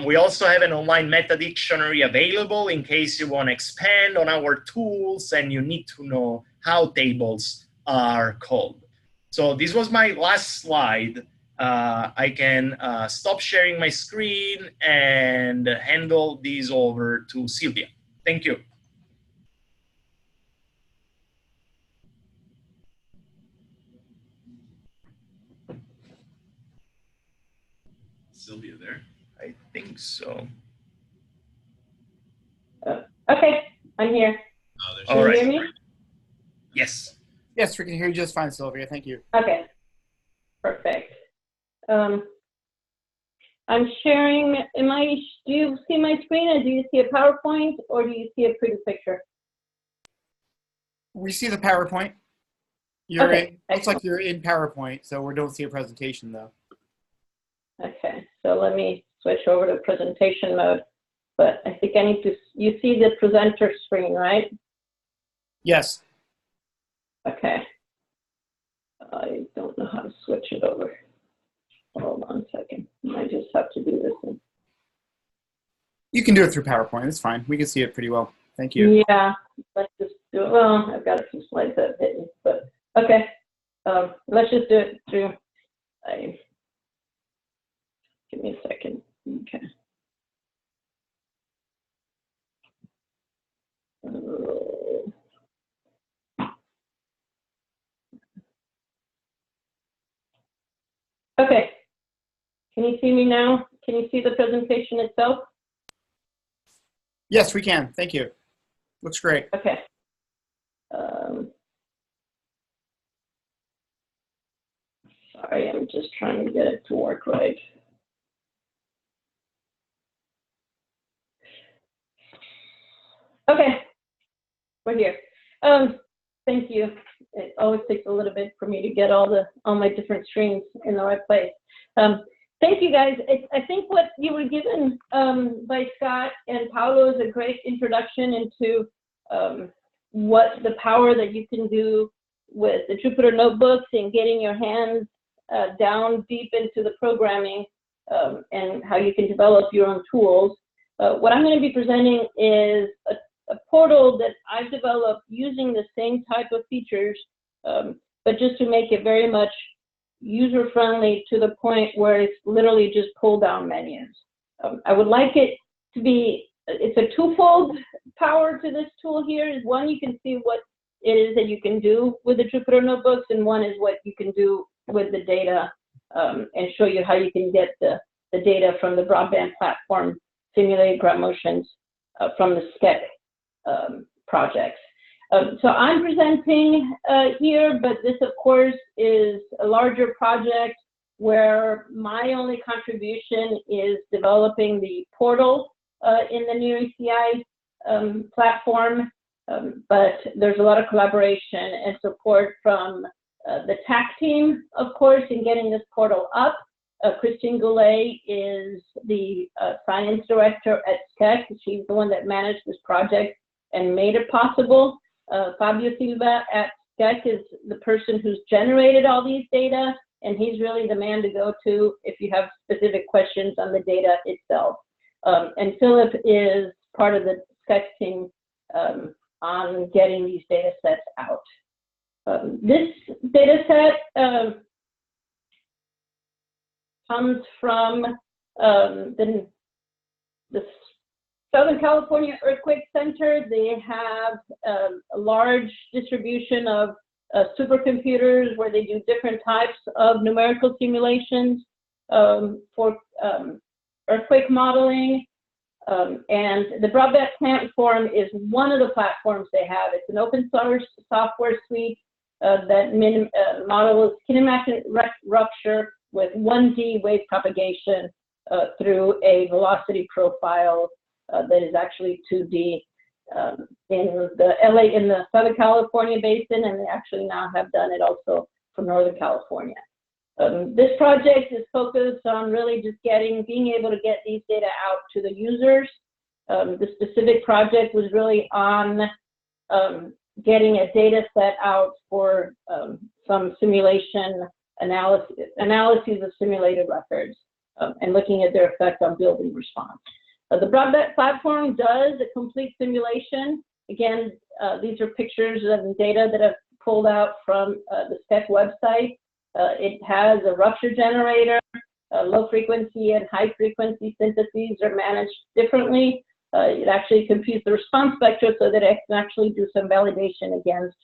We also have an online meta dictionary available in case you want to expand on our tools and you need to know how tables are called. So this was my last slide. I can stop sharing my screen and handle these over to Silvia. Thank you. Silvia there? I think so. Okay, I'm here. Oh, Can you hear me? Yes. Yes, we can hear you just fine, Silvia. Thank you. Okay, perfect. I'm sharing. Do you see my screen, or do you see a PowerPoint, or do you see a pretty picture? We see the PowerPoint. You're Okay, looks like you're in PowerPoint, so we don't see a presentation though. Okay, so let me switch over to presentation mode. But I think I need to. You see the presenter screen, right? Yes. Okay. I don't know how to switch it over. Hold on a second. I just have to do this one. You can do it through PowerPoint. It's fine. We can see it pretty well. Thank you. Yeah, let's just do it. Well, I've got a few slides that have hit me, but okay. Let's just do it through. Give me a second. Okay. Okay. Can you see me now? Can you see the presentation itself? Yes, we can. Thank you. Looks great. Okay. Sorry, I'm just trying to get it to work right. Okay, we're here. Thank you. It always takes a little bit for me to get all my different screens in the right place. Thank you, guys. I think what you were given by Scott and Paolo is a great introduction into what the power that you can do with the Jupyter notebooks and getting your hands down deep into the programming and how you can develop your own tools. What I'm going to be presenting is a portal that I've developed using the same type of features, but just to make it very much user-friendly to the point where it's literally just pull-down menus. I would like it to be, it's a twofold power to this tool here. Is one, you can see what it is that you can do with the Jupyter notebooks, and one is what you can do with the data, and show you how you can get the data from the broadband platform, simulated ground motions from the SCEC projects. So I'm presenting here, but this, of course, is a larger project where my only contribution is developing the portal in the NHERI platform, but there's a lot of collaboration and support from the TAC team, of course, in getting this portal up. Christine Goulet is the science director at SCEC. She's the one that managed this project and made it possible. Fabio Silva at SCEC is the person who's generated all these data and he's really the man to go to if you have specific questions on the data itself. And Philip is part of the SCEC team on getting these data sets out. This data set comes from the Southern California Earthquake Center. They have a large distribution of supercomputers where they do different types of numerical simulations for earthquake modeling. And the Broadband Platform is one of the platforms they have. It's an open source software suite that models kinematic rupture with 1D wave propagation through a velocity profile that is actually 2D in the Southern California basin, and they actually now have done it also for Northern California. This project is focused on really just being able to get these data out to the users. The specific project was really on getting a data set out for some simulation analyses of simulated records and looking at their effect on building response. The Broadband Platform does a complete simulation. Again, these are pictures of data that I've pulled out from the SCEC website. It has a rupture generator, low frequency and high frequency syntheses are managed differently. It actually computes the response spectra so that it can actually do some validation against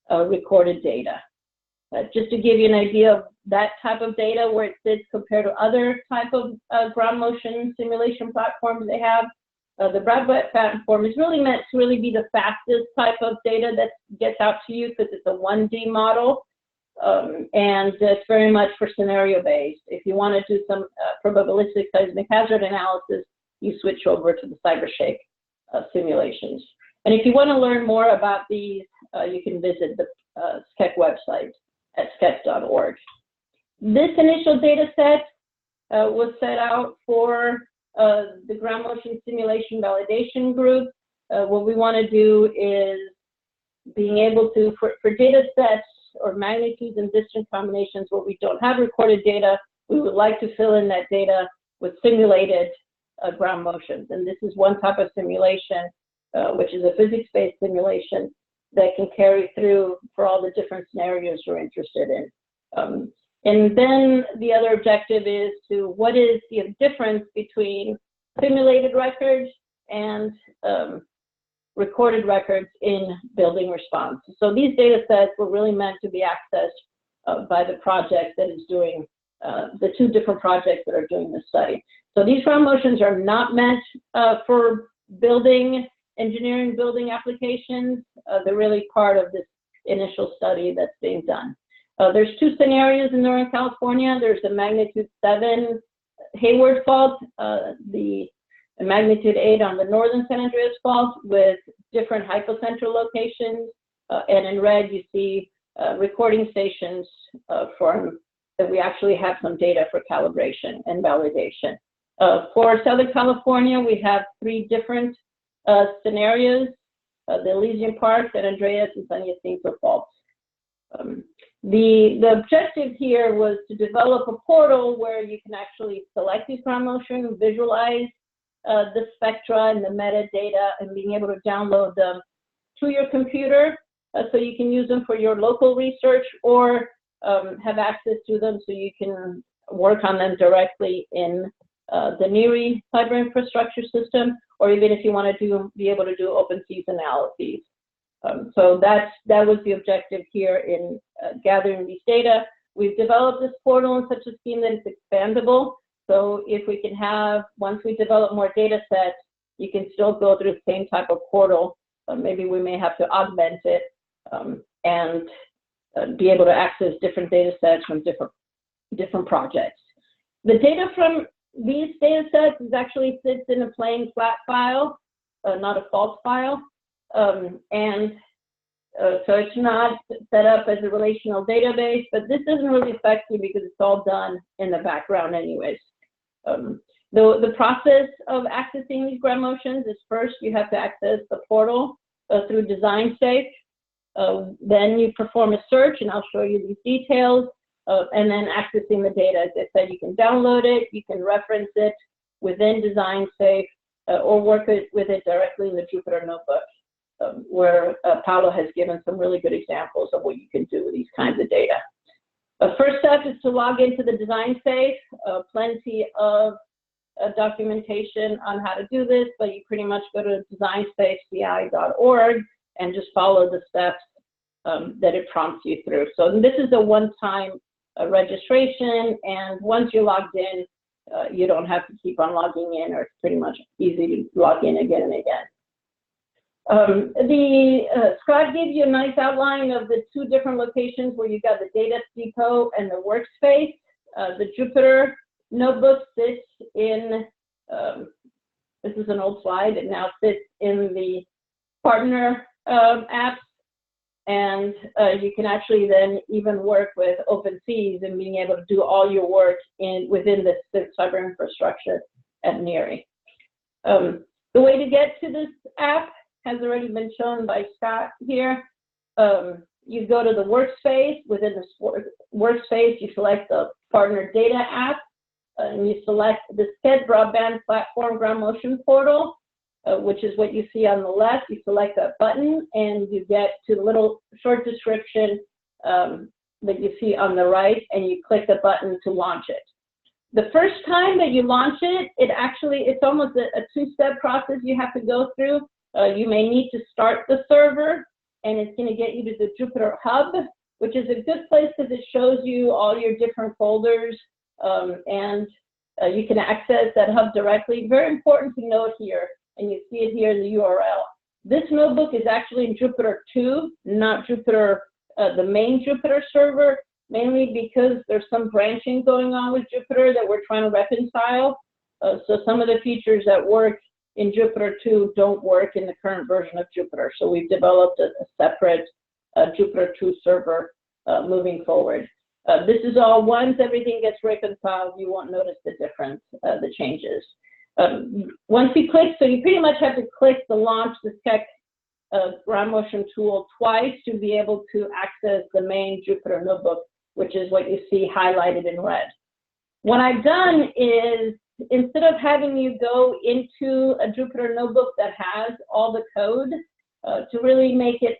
recorded data. Just to give you an idea of that type of data, where it sits compared to other type of ground motion simulation platforms they have, the Broadband Platform is really meant to really be the fastest type of data that gets out to you because it's a 1D model. And it's very much for scenario based. If you want to do some probabilistic seismic hazard analysis, you switch over to the CyberShake simulations. And if you want to learn more about these, you can visit the SCEC website at scec.org. This initial data set was set out for the ground motion simulation validation group. What we want to do is being able to, for data sets or magnitudes and distance combinations where we don't have recorded data, we would like to fill in that data with simulated ground motions. And this is one type of simulation, which is a physics-based simulation that can carry through for all the different scenarios you're interested in. And then the other objective is to what is the difference between simulated records and recorded records in building response. So these data sets were really meant to be accessed by the project that is doing, the two different projects that are doing this study. So these ground motions are not meant for engineering building applications. They're really part of this initial study that's being done. There's two scenarios in Northern California. There's a magnitude 7 Hayward fault, the magnitude 8 on the northern San Andreas fault with different hypocentral locations. And in red, you see recording stations that we actually have some data for calibration and validation. For Southern California, we have 3 different scenarios, the Elysian Park, San Andreas, and San Jacinto faults. The objective here was to develop a portal where you can actually select these ground motion, visualize the spectra and the metadata, and being able to download them to your computer so you can use them for your local research or have access to them so you can work on them directly in the NHERI cyber infrastructure system, or even if you want to be able to do open seas analyses. So that was the objective here in gathering these data. We've developed this portal in such a scheme that it's expandable. So if we can have, once we develop more data sets, you can still go through the same type of portal. Maybe we may have to augment it and be able to access different data sets from different projects. The data from these data sets actually sits in a plain flat file, not a fault file. So it's not set up as a relational database, but this doesn't really affect you because it's all done in the background anyways. The process of accessing these ground motions is first you have to access the portal through DesignSafe. Then you perform a search, and I'll show you these details. and then accessing the data. As I said, you can download it, you can reference it within DesignSafe, or work with it directly in the Jupyter-notebook, where Paolo has given some really good examples of what you can do with these kinds of data. First step is to log into the DesignSafe. Plenty of documentation on how to do this, but you pretty much go to DesignSafe-CI.org and just follow the steps that it prompts you through. So this is a one-time registration, and once you're logged in, you don't have to keep on logging in, or it's pretty much easy to log in again and again. Scott gave you a nice outline of the two different locations where you've got the data depot and the workspace. The Jupyter notebook sits in, this is an old slide, it now sits in the partner apps, and you can actually then even work with OpenSeas and being able to do all your work within the cyber infrastructure at NHERI. The way to get to this app has already been shown by Scott here. You go to the workspace. Within the workspace, you select the partner data app, and you select the SCEC Broadband Platform ground motion portal, which is what you see on the left. You select that button, and you get to the little short description that you see on the right, and you click the button to launch it. The first time that you launch it, it's almost a two-step process you have to go through. You may need to start the server, and it's going to get you to the Jupyter Hub, which is a good place because it shows you all your different folders, and you can access that hub directly. Very important to note here, and you see it here in the URL. This notebook is actually in Jupyter 2, not Jupyter, the main Jupyter server, mainly because there's some branching going on with Jupyter that we're trying to reconcile. So some of the features that work in Jupyter 2 don't work in the current version of Jupyter. So we've developed a separate Jupyter 2 server moving forward. This is all once everything gets reconciled, you won't notice the difference, the changes. Once you click, so you pretty much have to click the launch the SCEC ground motion tool twice to be able to access the main Jupyter notebook, which is what you see highlighted in red. What I've done is, instead of having you go into a Jupyter notebook that has all the code, to really make it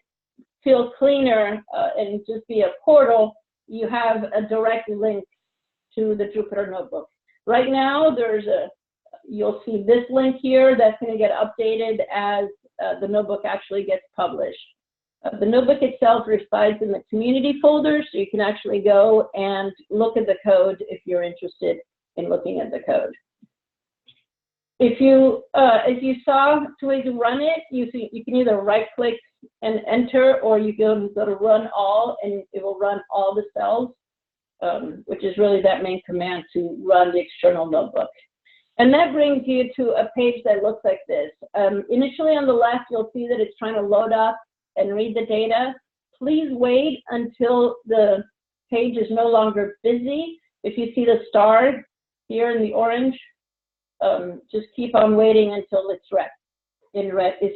feel cleaner and just be a portal, you have a direct link to the Jupyter notebook. Right now, you'll see this link here that's going to get updated as the notebook actually gets published. The notebook itself resides in the community folder, so you can actually go and look at the code if you're interested in looking at the code. If you saw two ways to run it, you can either right-click and enter, or you go to run all, and it will run all the cells, which is really that main command to run the external notebook. And that brings you to a page that looks like this. Initially on the left, you'll see that it's trying to load up and read the data. Please wait until the page is no longer busy. If you see the star here in the orange, just keep on waiting until it's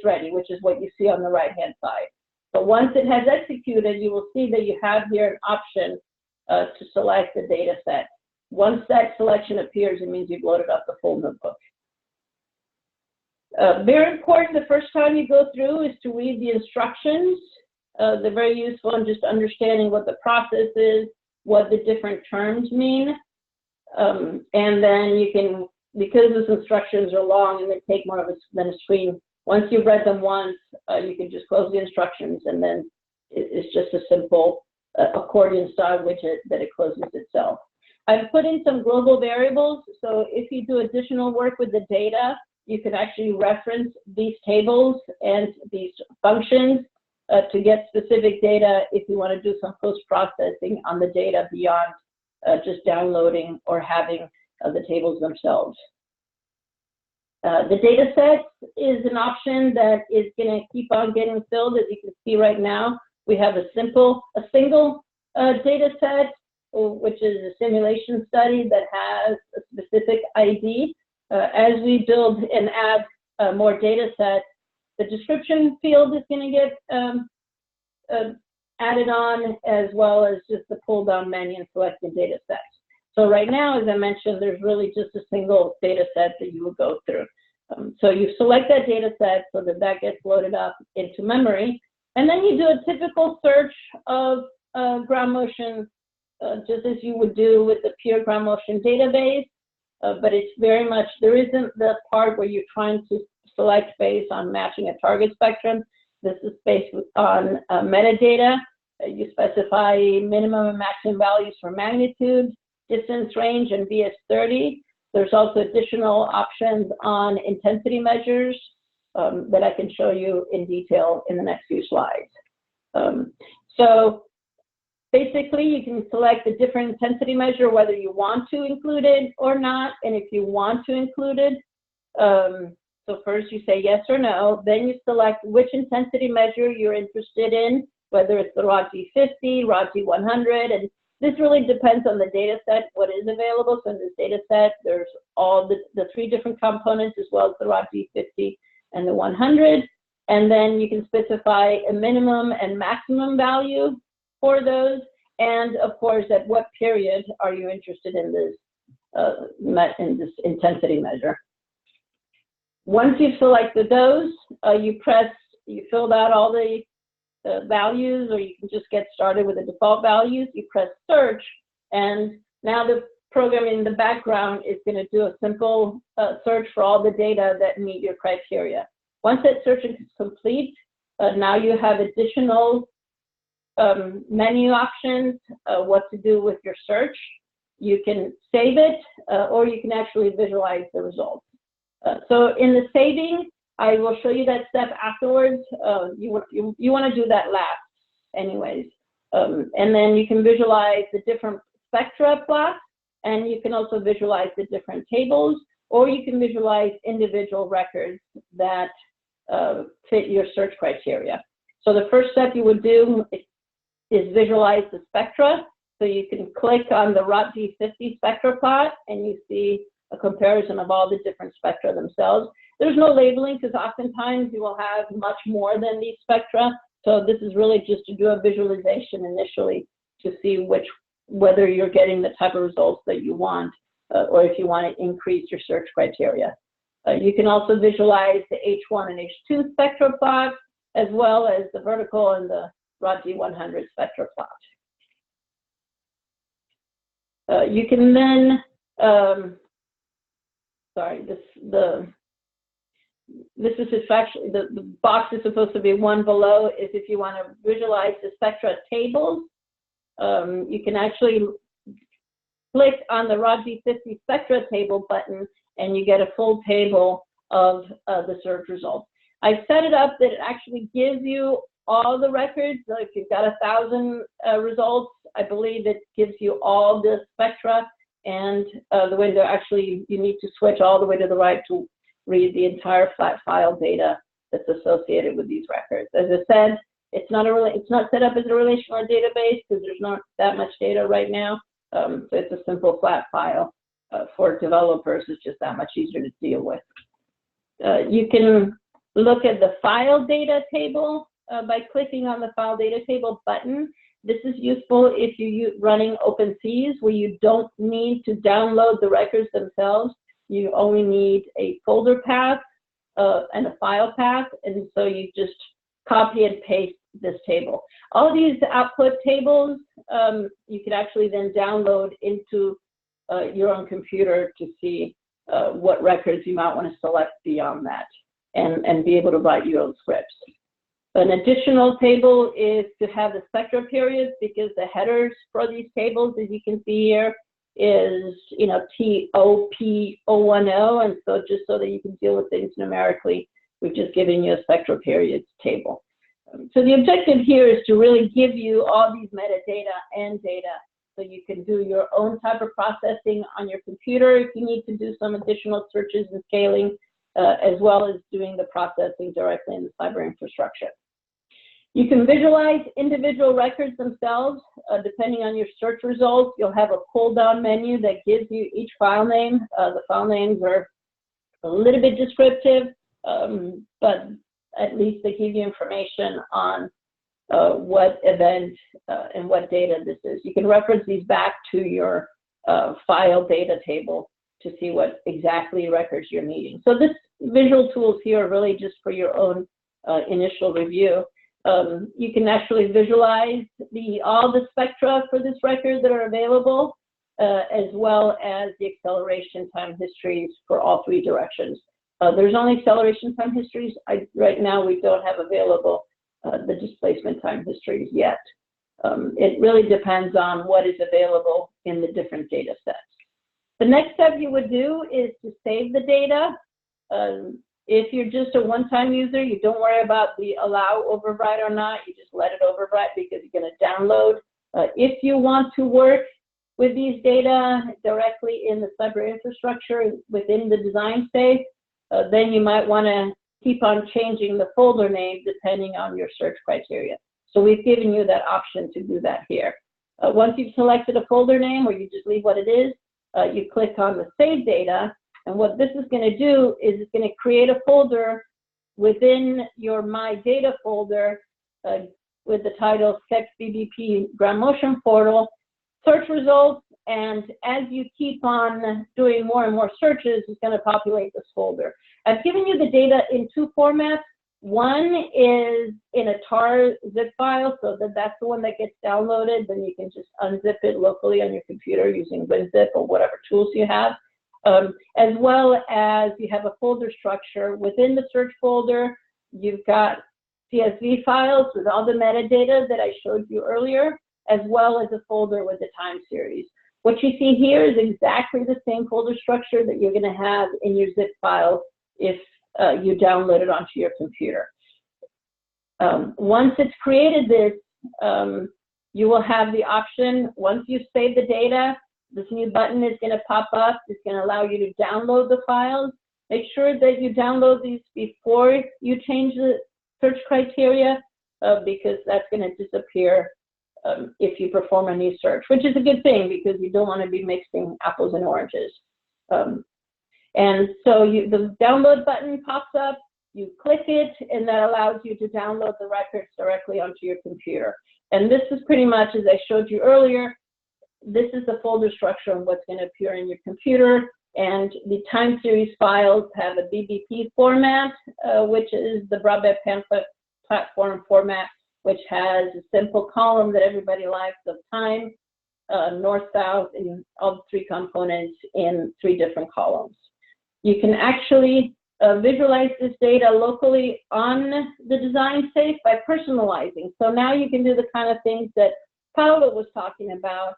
ready, which is what you see on the right-hand side. But once it has executed, you will see that you have here an option to select the data set. Once that selection appears, it means you've loaded up the full notebook. Very important the first time you go through is to read the instructions. They're very useful in just understanding what the process is, what the different terms mean. And then you can, because those instructions are long and they take more than a screen, once you've read them once, you can just close the instructions, and then it's just a simple accordion style widget that it closes itself. I've put in some global variables, so if you do additional work with the data, you can actually reference these tables and these functions to get specific data if you want to do some post-processing on the data beyond just downloading or having the tables themselves. The data set is an option that is going to keep on getting filled. As you can see right now, we have a single data set, which is a simulation study that has a specific ID. As we build and add more data sets, the description field is going to get added on, as well as just the pull down menu and selecting data sets. So right now, as I mentioned, there's really just a single data set that you will go through. So you select that data set so that that gets loaded up into memory, and then you do a typical search of ground motion, just as you would do with the pure ground motion database, but it's very much, there isn't the part where you're trying to select based on matching a target spectrum. This is based on metadata. You specify minimum and maximum values for magnitude, distance, range, and VS30. There's also additional options on intensity measures that I can show you in detail in the next few slides. So basically, you can select a different intensity measure, whether you want to include it or not, and if you want to include it, so first you say yes or no, then you select which intensity measure you're interested in, whether it's the ROG50, ROG100, and this really depends on the data set, what is available. So in this data set, there's all the 3 different components, as well as the ROG50 and the 100, and then you can specify a minimum and maximum value for those, and of course, at what period are you interested in this intensity measure. Once you've selected those, you filled out all the values, or you can just get started with the default values. You press search, and now the program in the background is going to do a simple search for all the data that meet your criteria. Once that search is complete, now you have additional menu options, what to do with your search. You can save it, or you can actually visualize the results. So in the saving, I will show you that step afterwards. You want to do that last anyways. And then you can visualize the different spectra plots, and you can also visualize the different tables, or you can visualize individual records that fit your search criteria. So the first step you would do is visualize the spectra. So you can click on the ROG50 spectra plot, and you see a comparison of all the different spectra themselves. There's no labeling, because oftentimes you will have much more than these spectra. So this is really just to do a visualization initially to see whether you're getting the type of results that you want, or if you want to increase your search criteria. You can also visualize the H1 and H2 spectra plots, as well as the vertical and the ROG100 spectra plot. You can then, this is actually, the box is supposed to be one below, is if you want to visualize the spectra tables. You can actually click on the ROG50 spectra table button, and you get a full table of the search results. I set it up that it actually gives you all the records. So if you've got 1,000 results, I believe it gives you all the spectra, and the way to actually, you need to switch all the way to the right to read the entire flat file data that's associated with these records. As I said, it's not set up as a relational database, because there's not that much data right now. So it's a simple flat file. For developers, it's just that much easier to deal with. You can look at the file data table by clicking on the file data table button. This is useful if you're running OpenSeas, where you don't need to download the records themselves. You only need a folder path and a file path, and so you just copy and paste this table. All these output tables, you can actually then download into your own computer to see what records you might want to select beyond that, and be able to write your own scripts. An additional table is to have the spectra periods, because the headers for these tables, as you can see here, is TOP010, and so just so that you can deal with things numerically, we've just given you a spectra periods table. So the objective here is to really give you all these metadata and data, so you can do your own type of processing on your computer if you need to do some additional searches and scaling, as well as doing the processing directly in the cyber infrastructure. You can visualize individual records themselves. Depending on your search results, you'll have a pull-down menu that gives you each file name. The file names are a little bit descriptive, but at least they give you information on what event and what data this is. You can reference these back to your file data table to see what exactly records you're needing. So this visual tools here are really just for your own initial review. You can actually visualize all the spectra for this record that are available, as well as the acceleration time histories for all three directions. There's only acceleration time histories. Right now, we don't have available the displacement time histories yet. It really depends on what is available in the different data sets. The next step you would do is to save the data. If you're just a one-time user, you don't worry about the allow override or not. You just let it override because you're going to download. If you want to work with these data directly in the cyber infrastructure within the DesignSafe, then you might want to keep on changing the folder name depending on your search criteria. So we've given you that option to do that here. Once you've selected a folder name, or you just leave what it is, you click on the Save Data. And what this is going to do is it's going to create a folder within your My Data folder with the title SCEC BBP Ground Motion Portal, search results, and as you keep on doing more and more searches, it's going to populate this folder. I've given you the data in two formats. One is in a tar zip file, so that's the one that gets downloaded. Then you can just unzip it locally on your computer using WinZip or whatever tools you have. As well as you have a folder structure. Within the search folder, you've got CSV files with all the metadata that I showed you earlier, as well as a folder with the time series. What you see here is exactly the same folder structure that you're going to have in your zip file if you download it onto your computer. Once it's created this, you will have the option, once you save the data, this new button is going to pop up. It's going to allow you to download the files. Make sure that you download these before you change the search criteria, because that's going to disappear if you perform a new search, which is a good thing because you don't want to be mixing apples and oranges. And so the download button pops up, you click it, and that allows you to download the records directly onto your computer. And this is pretty much, as I showed you earlier, this is the folder structure of what's going to appear in your computer. And the time series files have a BBP format, which is the Broadband Platform format, which has a simple column that everybody likes of time, north, south, and all the three components in three different columns. You can actually visualize this data locally on the DesignSafe by personalizing. So now you can do the kind of things that Paolo was talking about,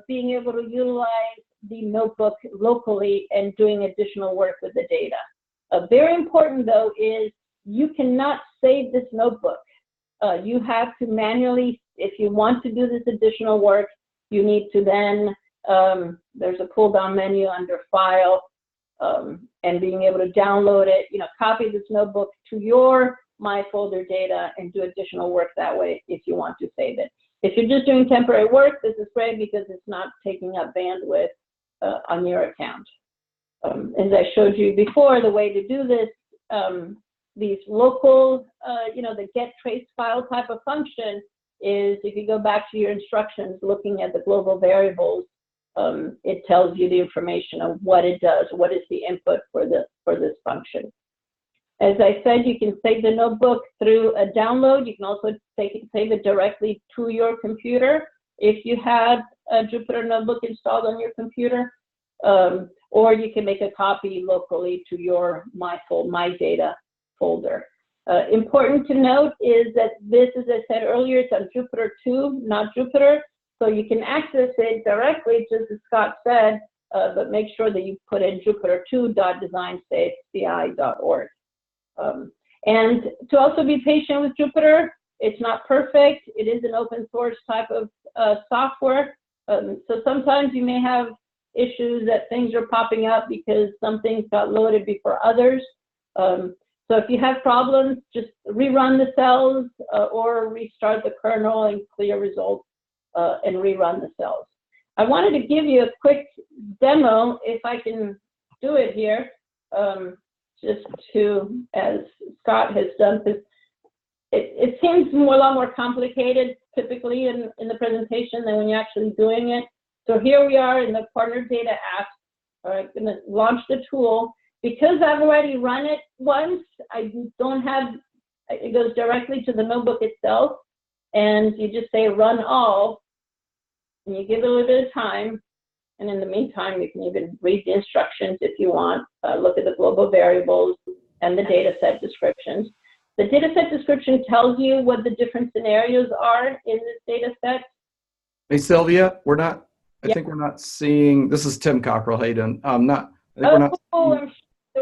being able to utilize the notebook locally and doing additional work with the data. Very important, though, is you cannot save this notebook. You have to manually, if you want to do this additional work, you need to then, there's a pull-down menu under File, and being able to download it, copy this notebook to your My Folder data and do additional work that way if you want to save it. If you're just doing temporary work, this is great because it's not taking up bandwidth on your account. As I showed you before, the way to do this, these local, the get trace file type of function is if you go back to your instructions looking at the global variables, it tells you the information of what it does, what is the input for this function. As I said, you can save the notebook through a download. You can also save it directly to your computer if you have a Jupyter-notebook installed on your computer, or you can make a copy locally to your My Data folder. Important to note is that this, as I said earlier, it's on Jupyter 2, not Jupyter, so you can access it directly, just as Scott said, but make sure that you put in jupyter2.designsafe-ci.org. And to also be patient with Jupyter, it's not perfect. It is an open source type of software. So sometimes you may have issues that things are popping up because some things got loaded before others. So if you have problems, just rerun the cells or restart the kernel and clear results and rerun the cells. I wanted to give you a quick demo, if I can do it here. Just to, as Scott has done, it seems a lot more complicated typically in the presentation than when you're actually doing it. So here we are in the partner data app. All right, going to launch the tool. Because I've already run it once, I don't have, it goes directly to the notebook itself, and you just say run all, and you give it a little bit of time, and in the meantime, you can even read the instructions if you want, look at the global variables and the data set descriptions. The data set description tells you what the different scenarios are in this data set. Hey, Silvia, I think we're not seeing, this is Tim Cockrell. How you doing? I'm the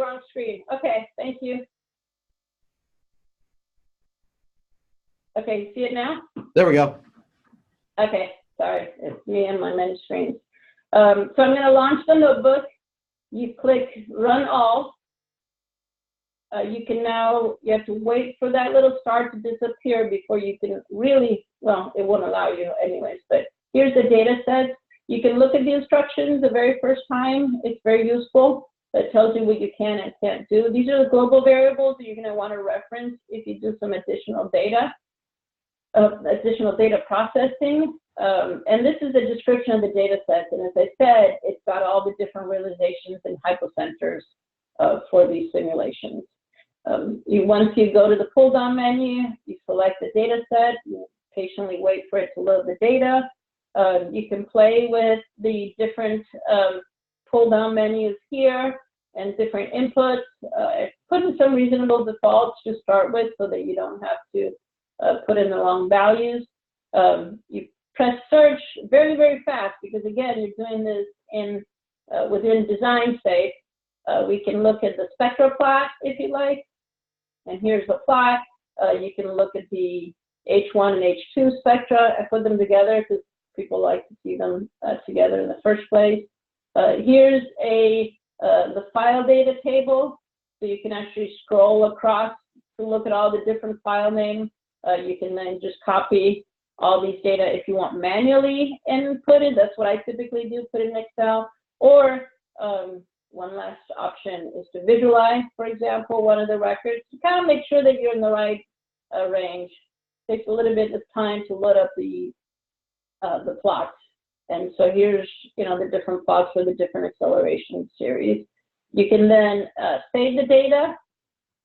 wrong screen. Okay, thank you. Okay, you see it now? There we go. Okay, sorry, it's me and my many screens. So I'm going to launch the notebook. You click Run All. You have to wait for that little star to disappear before you can really, well, it won't allow you anyways, but here's the data set. You can look at the instructions the very first time. It's very useful. That tells you what you can and can't do. These are the global variables that you're going to want to reference if you do some additional data processing. And this is a description of the data sets. And as I said, it's got all the different realizations and hypocenters for these simulations. Once you go to the pull-down menu, you select the data set, you patiently wait for it to load the data. You can play with the different pull-down menus here and different inputs. Put in some reasonable defaults to start with so that you don't have to put in the wrong values. You press search very, very fast because, again, you're doing this within DesignSafe. We can look at the spectral plot if you like. And here's the plot. You can look at the H1 and H2 spectra. I put them together because people like to see them together in the first place. Here's the file data table. So you can actually scroll across to look at all the different file names. You can then just copy all these data if you want manually inputted. That's what I typically do, put in Excel. Or one last option is to visualize, for example, one of the records to kind of make sure that you're in the right range. It takes a little bit of time to load up the plots. And so here's, the different plots for the different acceleration series. You can then save the data.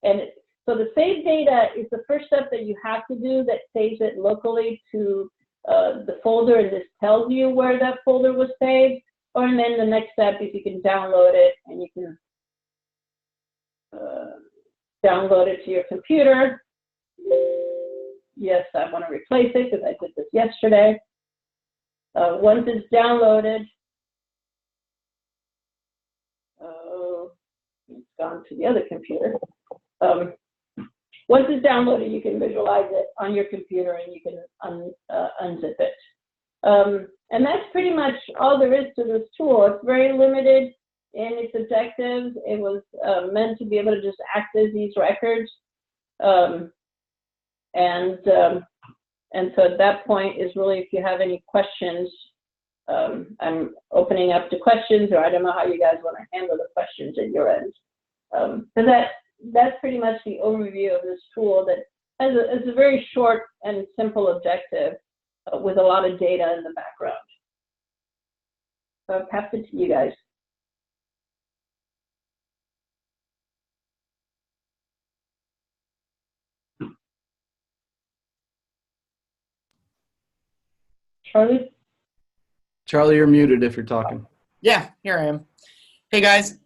And so the save data is the first step that you have to do that saves it locally to the folder, and this tells you where that folder was saved. Or then the next step is you can download it, and you can download it to your computer. Yes, I want to replace it because I did this yesterday. Once it's downloaded, it's gone to the other computer. Once it's downloaded, you can visualize it on your computer and you can unzip it. And that's pretty much all there is to this tool. It's very limited in its objectives. It was meant to be able to just access these records. And so at that point is really if you have any questions, I'm opening up to questions, or I don't know how you guys want to handle the questions at your end. So that's pretty much the overview of this tool that has a very short and simple objective with a lot of data in the background. So I'll pass it to you guys. Charlie, you're muted if you're talking. Yeah, here I am. Hey guys,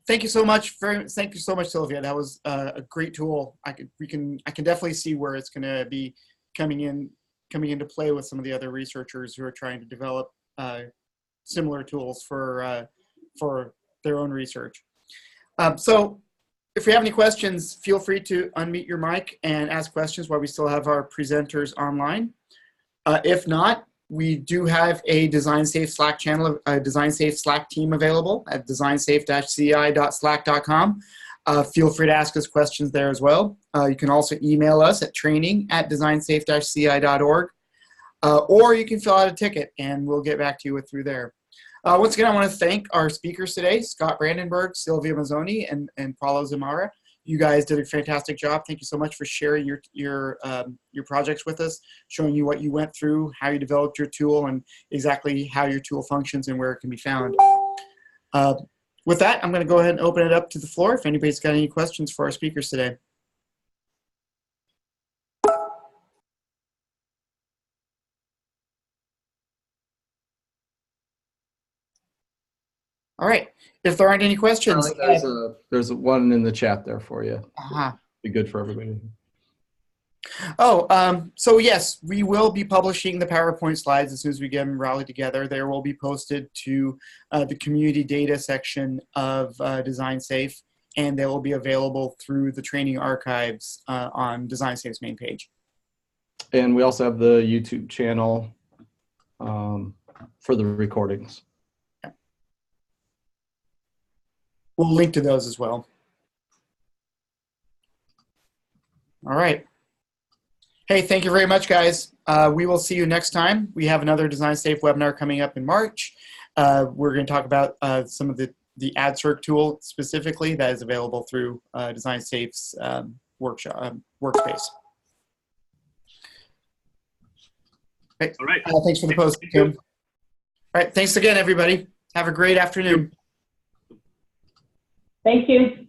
thank you so much Silvia. That was a great tool. I can definitely see where it's going to be coming into play with some of the other researchers who are trying to develop similar tools for their own research. So if you have any questions, feel free to unmute your mic and ask questions while we still have our presenters online. If not, we do have a DesignSafe Slack channel, a DesignSafe Slack team available at DesignSafe-CI.slack.com. Feel free to ask us questions there as well. You can also email us at training@designsafe-ci.org, or you can fill out a ticket and we'll get back to you through there. Once again, I want to thank our speakers today, Scott Brandenberg, Silvia Mazzoni, and Paolo Zimmaro. you guys did a fantastic job. Thank you so much for sharing your projects with us, showing you what you went through, how you developed your tool, and exactly how your tool functions and where it can be found. With that, I'm going to go ahead and open it up to the floor if anybody's got any questions for our speakers today. All right. If there aren't any questions, there's one in the chat there for you. Uh-huh. Be good for everybody. Oh, so yes, we will be publishing the PowerPoint slides as soon as we get them rallied together. They will be posted to the community data section of DesignSafe, and they will be available through the training archives on DesignSafe's main page. And we also have the YouTube channel for the recordings. We'll link to those as well. All right. Hey, thank you very much, guys. We will see you next time. We have another DesignSafe webinar coming up in March. We're going to talk about some of the AdCirc tool specifically that is available through DesignSafe's workspace. Okay. All right. Thanks for the post, Tim. All right. Thanks again, everybody. Have a great afternoon. Thank you.